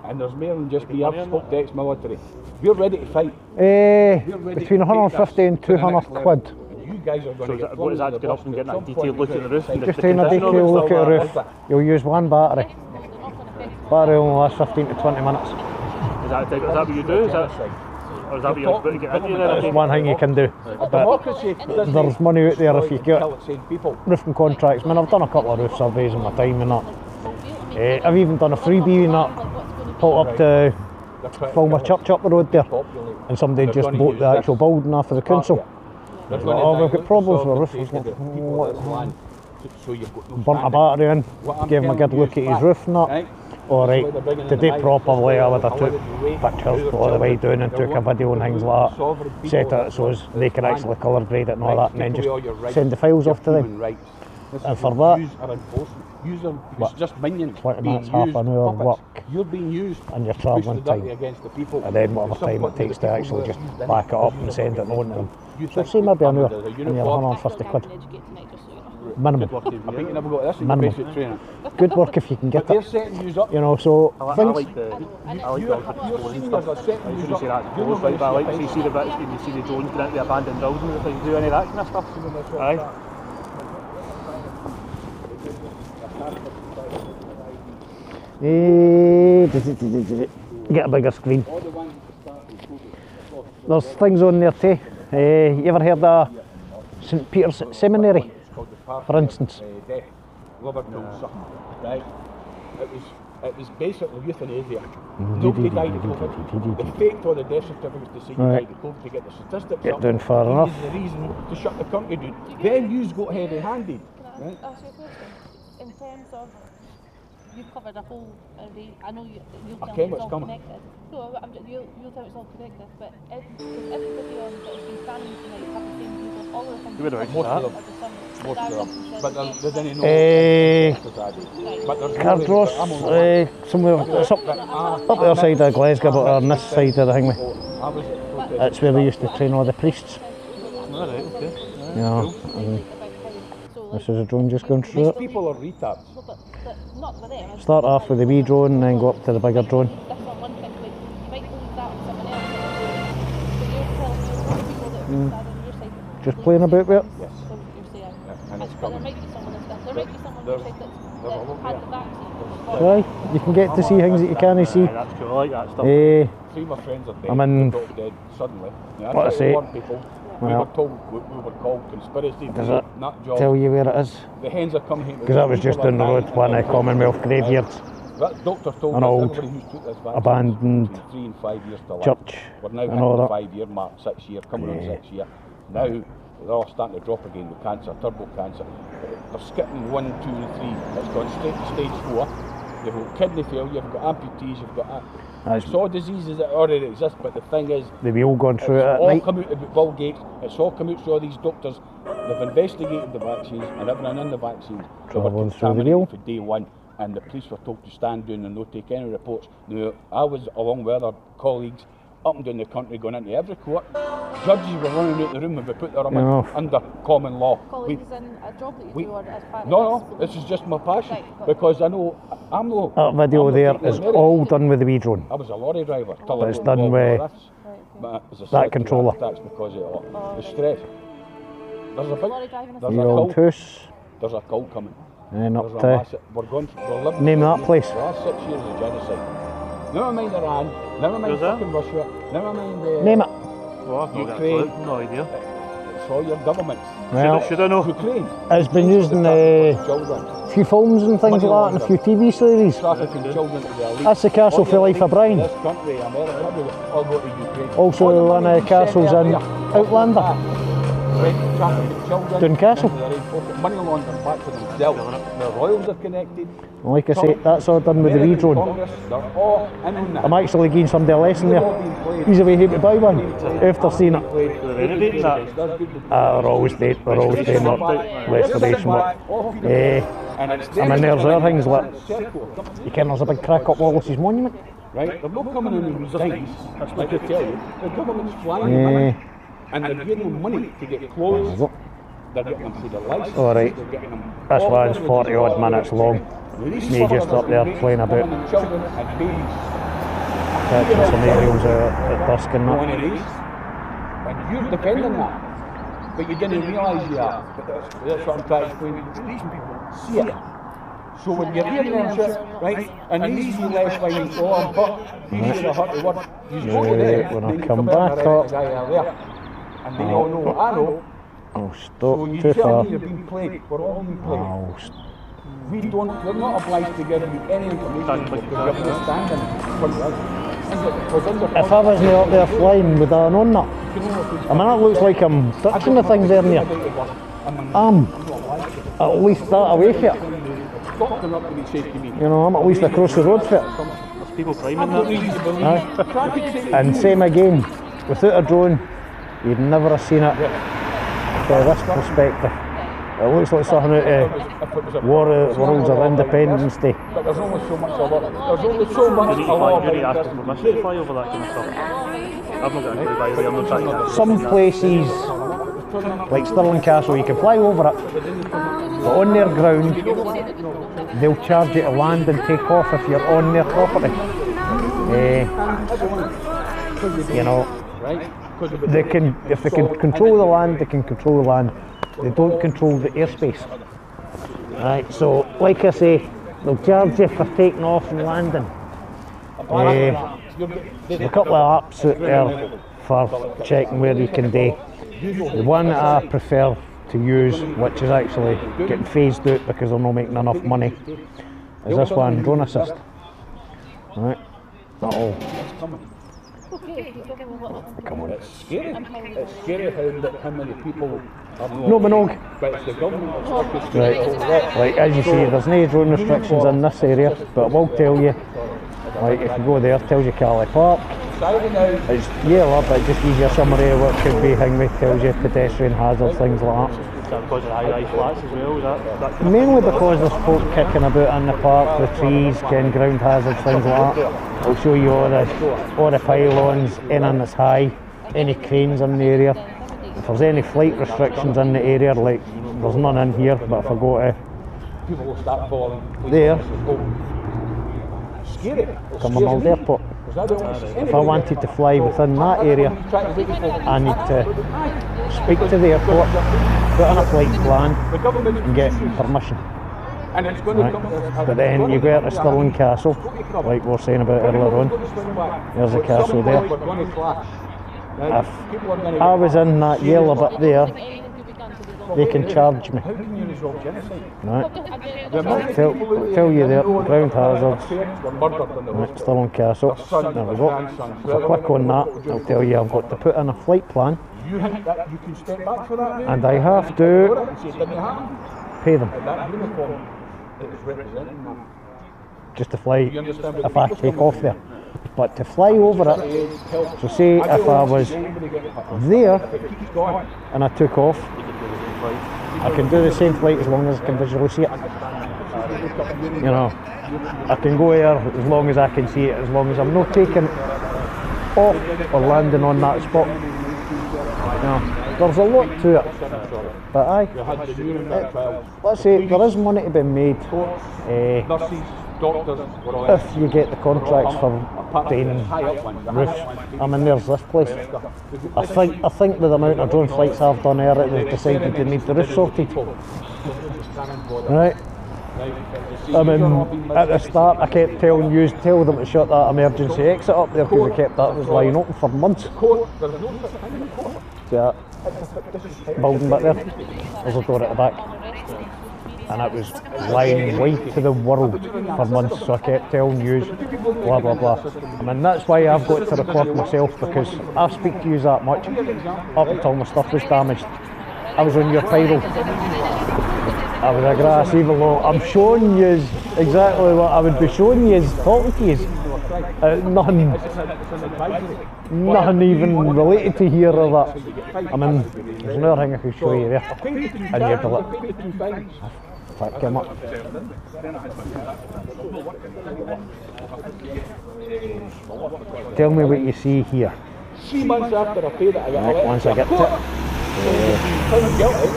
and there's more than just me. I've spoke to ex-military. We're ready to fight. Between 150 and 200 quid. You guys are going to get what is that going up and getting a detailed look at the roof? And Just taking a detailed look at the roof. You'll use one battery. Battery only lasts 15 to 20 minutes. Is that what you do? Is that what you're about to get into? That's one thing you can do. But there's money out there if you get roofing contracts. I mean, I've done a couple of roof surveys in my time and that. I've even done a freebie and that. Pulled up to Fulmer Church up the road there. And somebody just bought the actual building off of the council. Oh, we've got problems with roofs. Burnt a battery in, gave him a good look at his roof and that. Alright, to do it properly I would have took pictures all the way down and took a video and things like that. Set it so as they can actually colour grade it and all that and then just send the files off to them. And for that, it's just minions 20 being minutes, half used, an hour puppets. work You're being used and your to push travelling the dirty time. against the people. And then whatever time it takes to actually just back it up and send it on to them. So say maybe an hour and you're 150 quid. Minimum. I think you never got this in Minimum. basic training. Good work if you can get But they're it. setting you up. You know, so I things. like the drones and stuff. I was going to say that drones, right, but I like to see the bits when you see the drones going into the abandoned buildings and things, do any of that kind of stuff. Aye. Get a bigger screen. There's things on there too. You ever heard of St Peter's Seminary, for instance? Liverpool, something, right? It was basically euthanasia. Nobody died of COVID. They faked all the death certificates to say you died of COVID to get the statistics Get up. down far enough. This is the reason to shut the country down. Then you got heavy-handed. Can I ask you a question? In terms of, you've covered a whole array, I know you'll tell me it's all connected. No, you'll tell me it's all connected, but does everybody on that has been standing tonight have the same views on all of the things Most of them. Most of them. But there's any no. Cardross, somewhere it's up the other side of Glasgow, but on this side of the thing. That's where they used to train all the priests. Alright, okay. Yeah, and this is a drone just going through These it. people are retards. Start off with the wee drone and then go up to the bigger drone. just playing about with it? Yes. And it's But there coming. might be someone there might be someone There's- who said there's a that lot, had yeah. the vaccine. Aye, you can get to see things that you can't see. That's cool, I like that stuff. Eh, Three of my friends are dead. I mean, They're all dead suddenly. Now, what I I say, warn people. We well, were told we were called conspiracy. does it Not jobs. tell you where it is? The hens are coming here. Because that was just down the road, one of the Commonwealth graveyards. That doctor told An us old everybody who's took this vaccine abandoned between 3 and 5 years to life. church We're now and hitting all the that. 5-year mark, 6 year, coming on 6 year. Now they're all starting to drop again with cancer, turbo cancer. They're skipping 1, 2 and 3. It's gone straight to stage 4. You've got kidney failure, you've got amputees, you've got it's all diseases that already exist, but the thing is, They've all gone through it it's at all night. come out about Bill Gates, it's all come out through all these doctors. They've investigated the vaccines and everything in the vaccines. They were Travelling through the wheel. contaminated for day one, and the police were told to stand down and not take any reports. Now, I was along with other colleagues up and down the country going into every court. Judges were running out the room and we put their under common law. Colleagues in a job that you do or as part of No, this is just my passion, because I know I'm no. That video there is all done with the wee drone. I was a lorry driver till But I it's got done involved with this. But as I that said, controller. That's because of the stress. There's a big, there's The a old cult. house. There's a cult coming. And There's up a to massive, we're living name that place. the last 6 years of genocide. Never mind Iran, never mind Who's that? fucking Russia, never mind Name it. Well, I've not got a Ukraine. clue, no idea. It's all your governments. Well, should I know? Ukraine. It's been used in a few films and things like that, and a few TV series. Trafficking children to the elite. That's the Castle for Life of Brian. This country, America, everywhere, all go to Ukraine. Also one of the castles in Outlander. Duncastle. Money laundering back to themselves. The royals are connected. Like I say, that's all done with the wee drone. Congress, they're all in on that. I'm actually giving somebody a lesson there. He's away here to buy one after seeing it. Renovating that. They're always doing up restoration work. I mean, there's other things like, you can, there's a big crack up Wallace's monument. Right? They're not coming in and resistance. That's like I tell you. The government's flying them in, and they're giving them money to get clothes. They're getting them through the license. Alright, They're getting them this all one's over 40 the odd minutes long. Me just up there playing about. women and children and babies. Catching some aerials at dusk and One of that. these, and you're defending that, but you didn't realise you are. But that's what I'm trying to explain. These people see it. So when you're hearing them shit, right, and these wee left line, oh, I'm hurt, you should have hurt the word. You go to them, When then I you come come back back and up, the guy are there. And they all know what I know. I'll So stop you too tell far. me you're being played. We're all being played. I'll We're not obliged to give you any information because you're not standing in front of us. If I wasn't up there flying, would I have known that? I mean, it looks like I'm touching the thing there near. I'm at least that away from it. You know, I'm at least across the road from it. There's people climbing that. Aye. And same again, without a drone, you'd never have seen it from this perspective. It looks like something out of Worlds of Independence Day. But there's only so much of it. There's only so much You need to fly, you need to ask for permission to fly over that kind of stuff. I've not got a clue, by the way, I'm not trying to. Some places, like Stirling Castle, you can fly over it, but on their ground, they'll charge you to land and take off if you're on their property. You know, they can, if they can control the land, they can control the land. They don't control the airspace. Right, so like I say, they'll charge you for taking off and landing. There's a couple of apps out there for checking where you can do. The one that I prefer to use, which is actually getting phased out because they're not making enough money, is this one, Drone Assist. Right, that'll come on. It's scary. It's scary how many people are No Minogue. But it's the government that's Right, like as you see, there's no drone restrictions in this area, but it will tell you, like if you go there, it tells you Cali Park. It's yellow, but it just gives you a summary of what could be Hingway, tells you pedestrian hazards, things like that. Is that because of high-rise flats as well? Is that Mainly because there's folk kicking about in the park, the trees, getting ground hazards, things like that. I'll show you all the pylons, anything that's high, any cranes in the area. If there's any flight restrictions in the area, like there's none in here, but if I go to people will start falling. there, Scary. Cumbernauld Airport. If I wanted to fly within that area, I need to speak to the airport, put in a flight plan and get permission. Right. But then you go out to Stirling Castle, like we were saying about earlier on. There's a castle there. If I was in that yellow bit there, they can charge me. Right. Tell you there, ground hazards, right, Stirling Castle. There we go. If I click on that, it'll tell you I've got to put in a flight plan. And I have to pay them. Just to fly if I take off there. But to fly over it, so say if I was there and I took off, I can do the same flight as long as I can visually see it. You know, I can go there as long as I can see it, as long as I'm not taking off or landing on that spot. You know, there's a lot to it. But aye, let's say there is money to be made if you get the contracts for doing roofs. I mean, there's this place. I think with the amount of drone flights I've done here, they've decided they need the roof sorted. Right? I mean, at the start I kept telling you, tell them to shut that emergency exit up there because they kept that was lying open for months. Yeah. Building back there, there's a door at the back, and it was lying wide to the world for months, so I kept telling you blah blah blah. I mean, that's why I've got to record myself, because I speak to you that much up until my stuff was damaged. I was on your pyro, I was a grass, even though I'm showing you exactly what I would be showing you, talking to you. Nothing even related to here or that. I mean, there's another thing I could show you there, and you'd be like, fuck him up. Tell me what you see here. 3 months after I paid it, I got a letter. Once I get to it. Found guilty,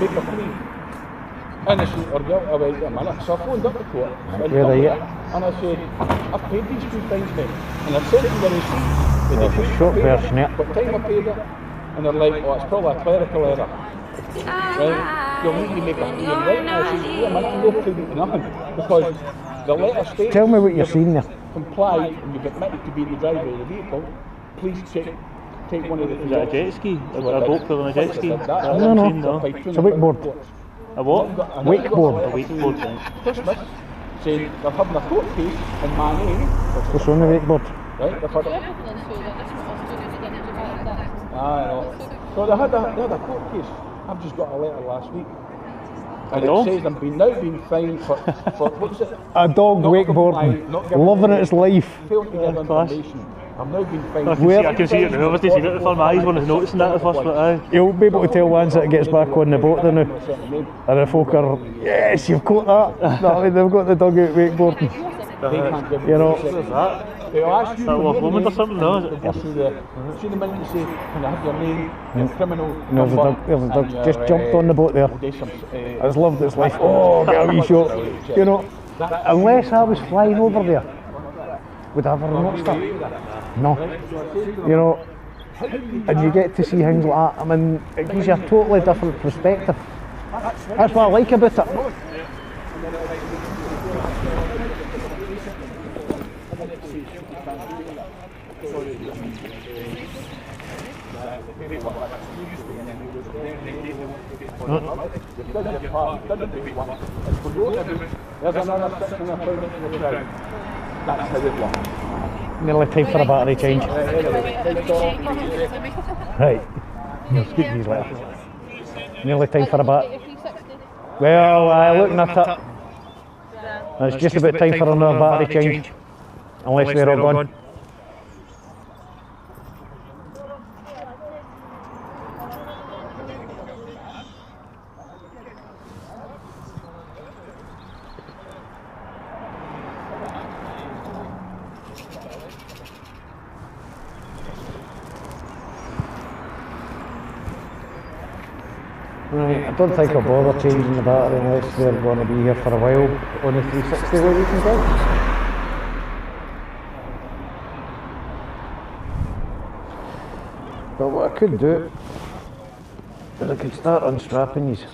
make a plea. Innocent or guilty, I went, a minute. So I phoned up the court. Where are you? And I said, I've paid these 2 times, mate. And I sent them the receipt. There's a short version here. What time I paid it? And they're like, oh, it's probably a clerical error. Right? You'll need to make a plea. And right now, I said, yeah, man, no plea to nothing. Because the letter states, tell me what you're seeing there. Complied and you've admitted to being the driver of the vehicle. Please take one of the... Is that a jet ski? A boat pulling a jet ski? No. It's a wakeboard. A what? Wakeboard. A wakeboard. Christmas, saying they're having a court case in my name. What's on the wakeboard? Right, they've had I know. So they had a court case. I've just got a letter last week. And it says I'm now being fined for what's it? A dog wakeboarding, loving its life. Failed to give information. I've now been fined. I can see it now, I've seen it before my eyes when I was noticing that at first, but aye. You'll be able to tell once it gets back on the boat there now. And the folk are, yes, you've got that. No, they've got the dugout wakeboarding. You know. They'll ask you that Loch Lomond or something, no? See the minute you say, can I have your name, your criminal there's number, there's a dog just jumped on the boat there. It's loved its life. Oh, get a wee shot. You know, unless I was flying over there, would I ever noticed that? No. You know, and you get to see things like that. I mean, it gives you a totally different perspective. That's what I like about it. There's another section of the crowd. That's how it works. Nearly time for a battery change. Right. No, skip these letters. Nearly time for a battery. Well, looking at it, it's just about time for another battery change. Unless they're all gone. Right, I don't think I'll bother changing the battery unless they're going to be here for a while on the 360 where you can go. could do is I could start unstrapping these.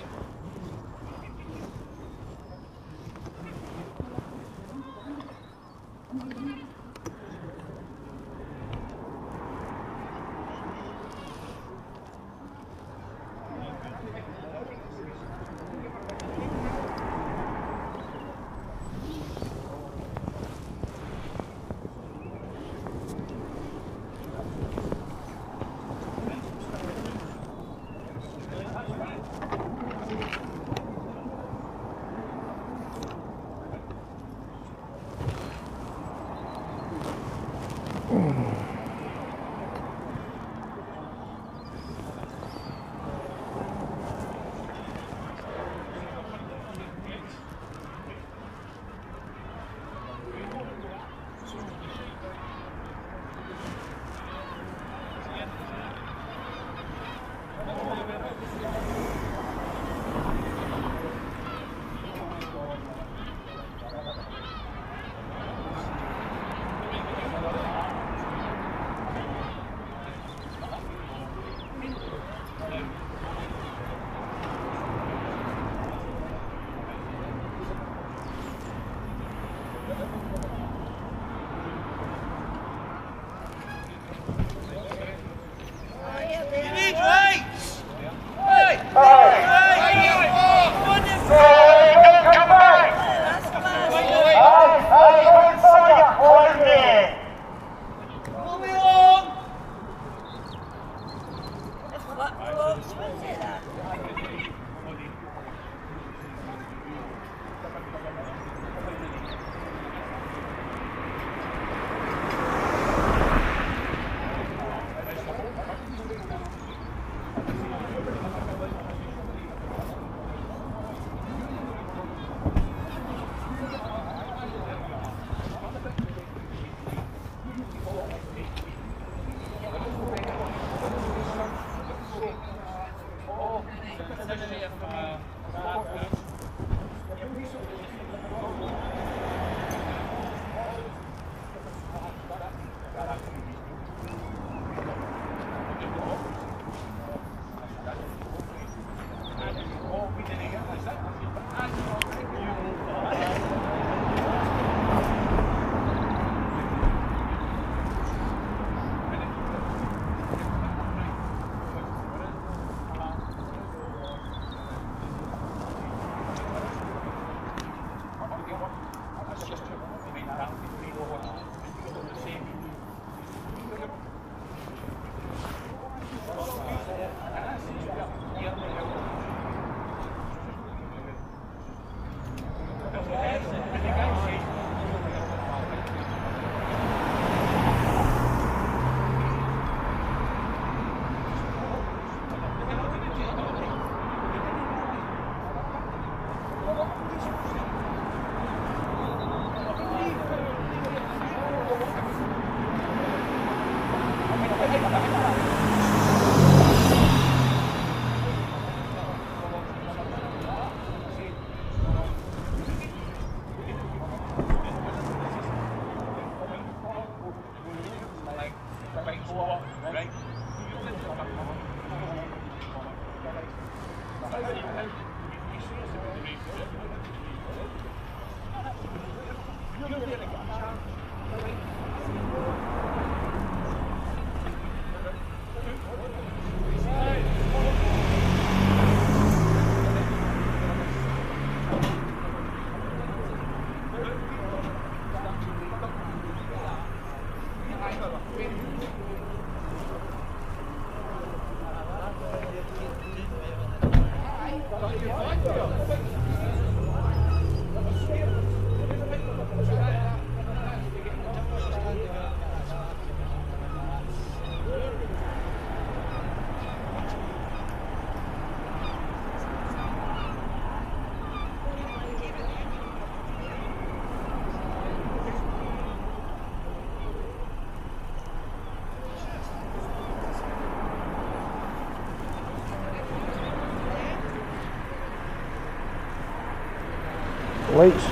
Lights.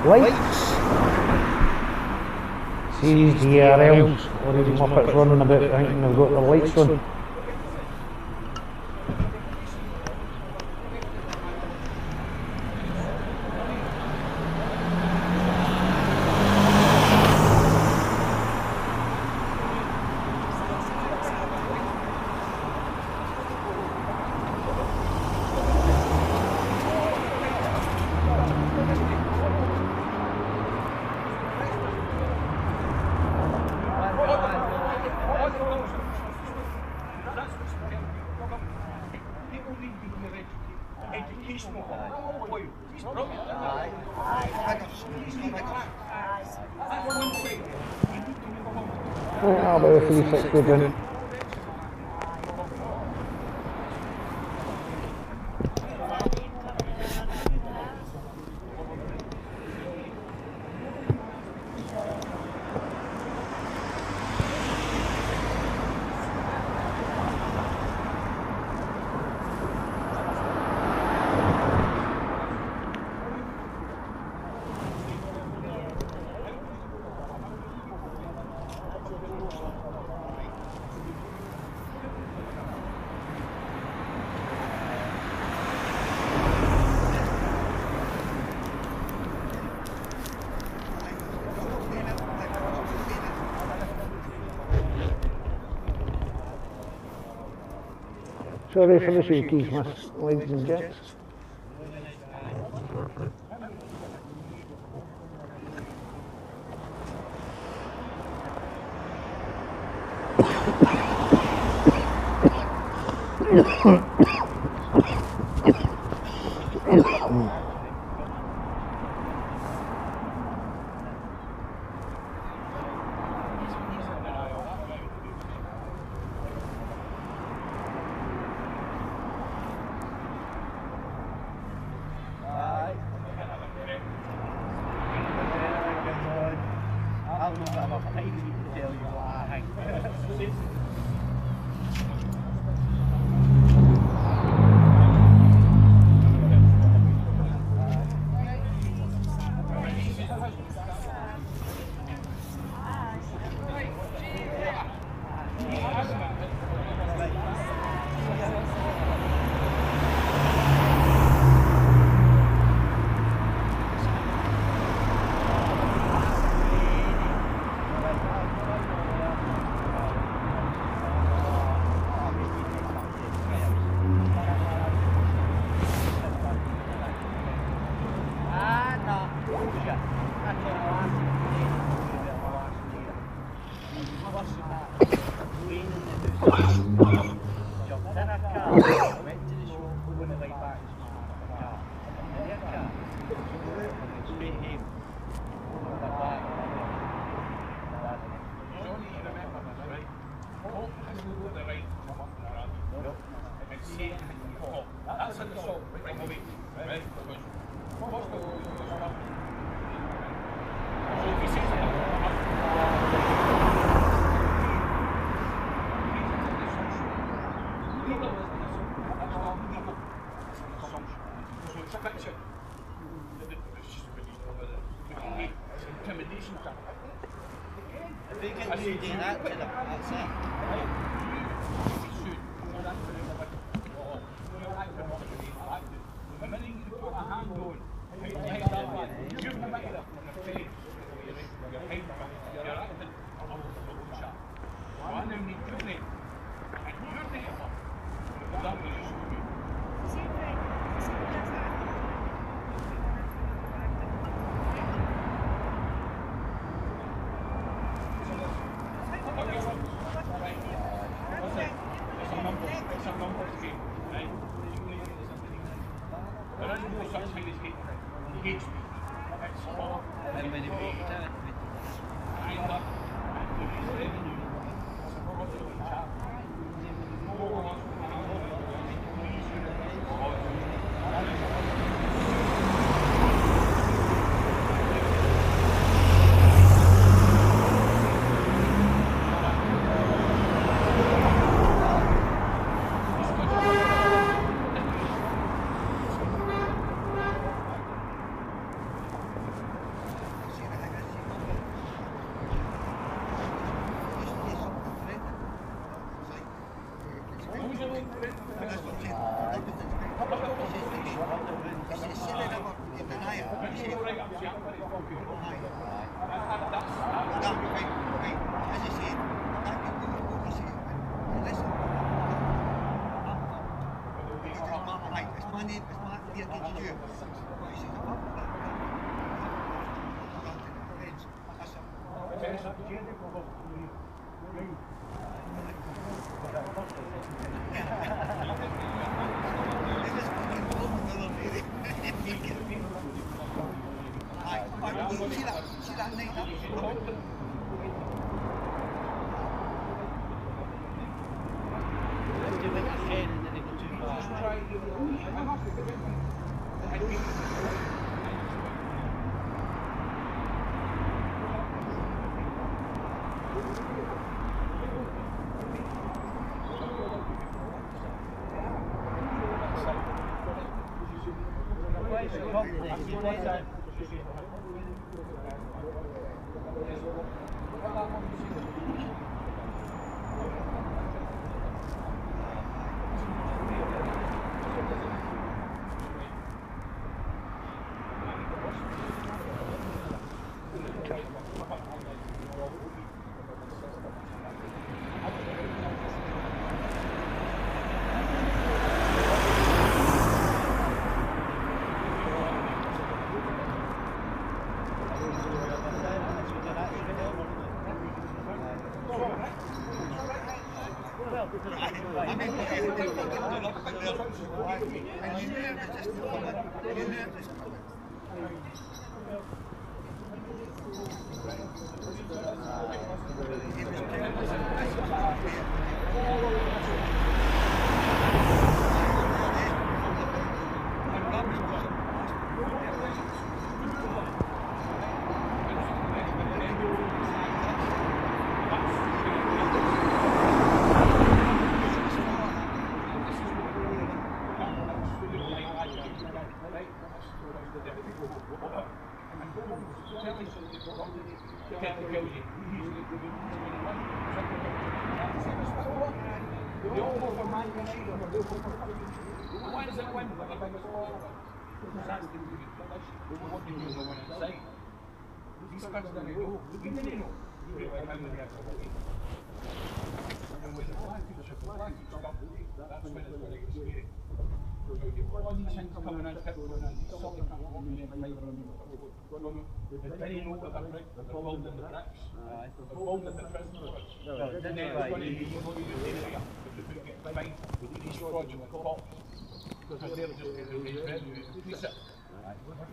Lights. See these DRLs, or these Muppets running about thinking they've got the lights on. Right, I'll be with 360 down. Sorry for the shakies, ladies and gents.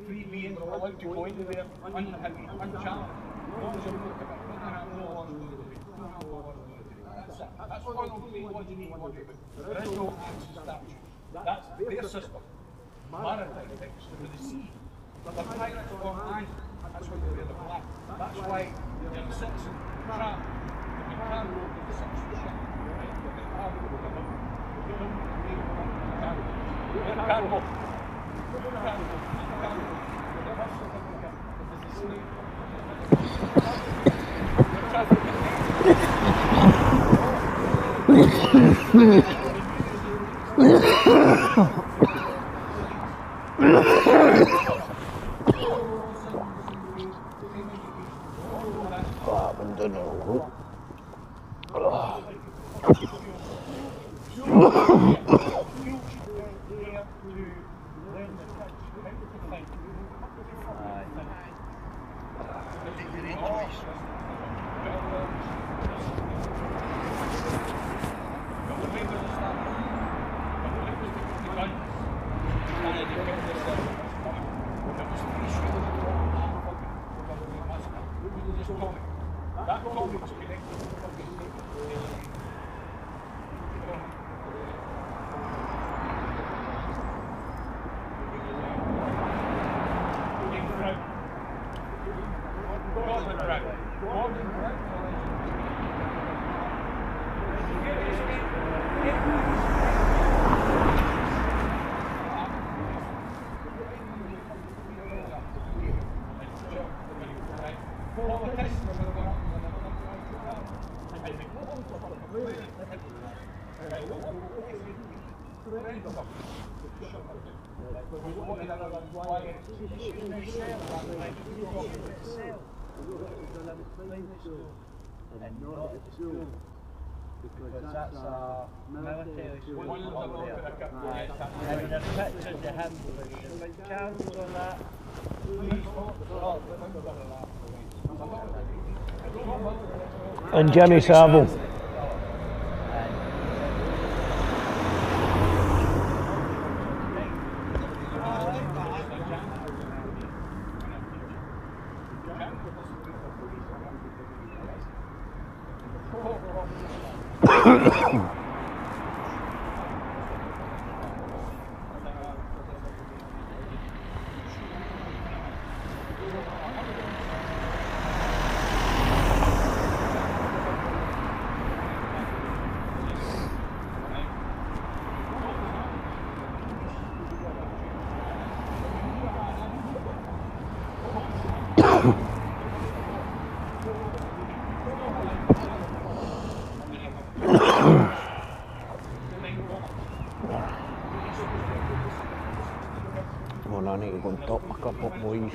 Free being allowed to go into there unchallenged. That's what what you need to do. There is no access statute. That's their system. Maritime things with the sea. But the pirates are on land. That's why they wear the flag. That's why you're a citizen trapped. You can't go to the citizen ship. And not at the school. Because that's a military school. And there's pictures of him with candles on that. And Jimmy Savile. Well, I need to go and top my cup up, boys.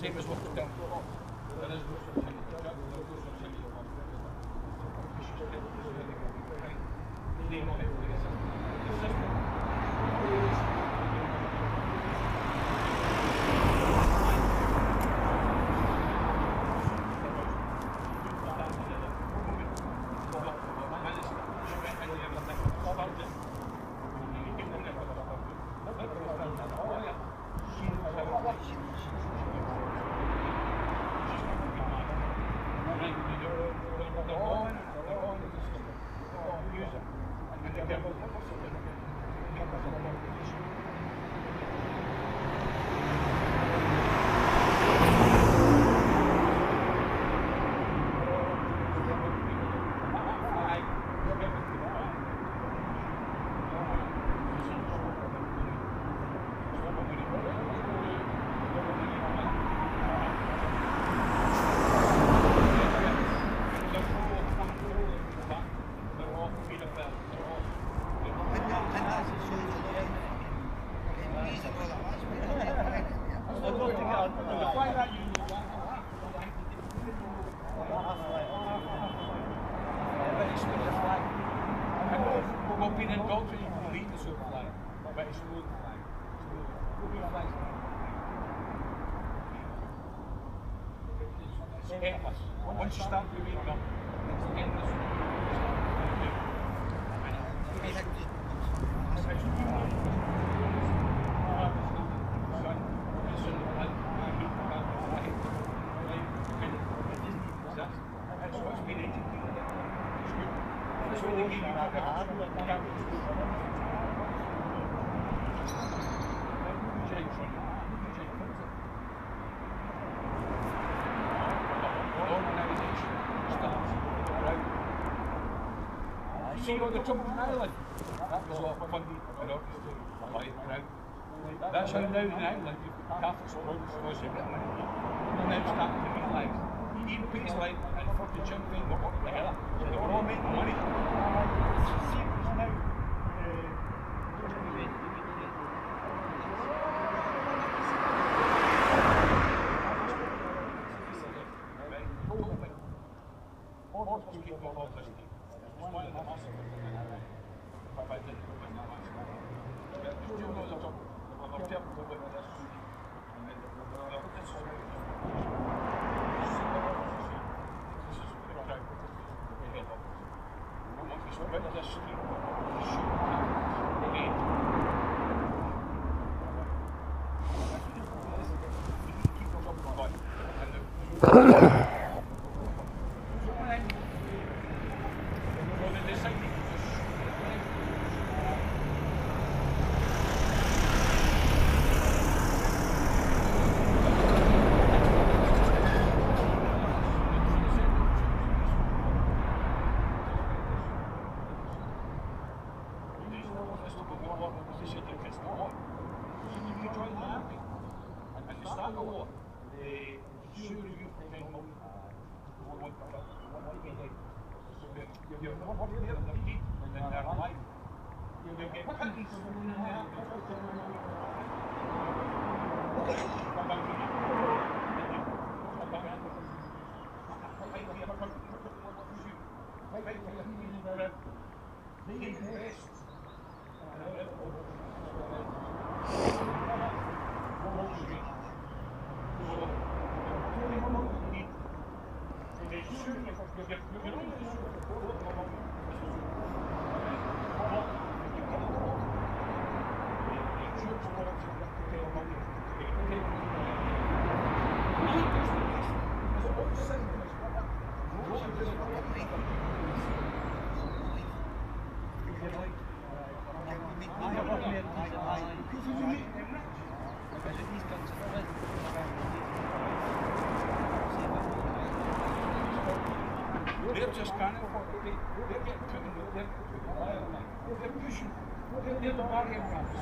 same as what the down. There is endless. Once you start moving up, it's endless. See all the jumping island? That was all fun in order to fly around. That's how now in Ireland you've got Catholic schools, they're now starting to realise even pays like and for the jumping we're working together. So they were all making money. See it's now they're just can't afford to pay. They're getting put in the they're pushing. They're the barrier rams.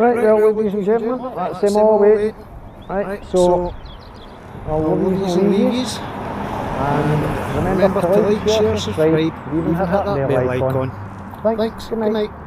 Right, well, ladies and gentlemen, that's them all away. Right, so I'll leave these. And remember to like, share, subscribe, even hit that bell icon. Thanks, good night.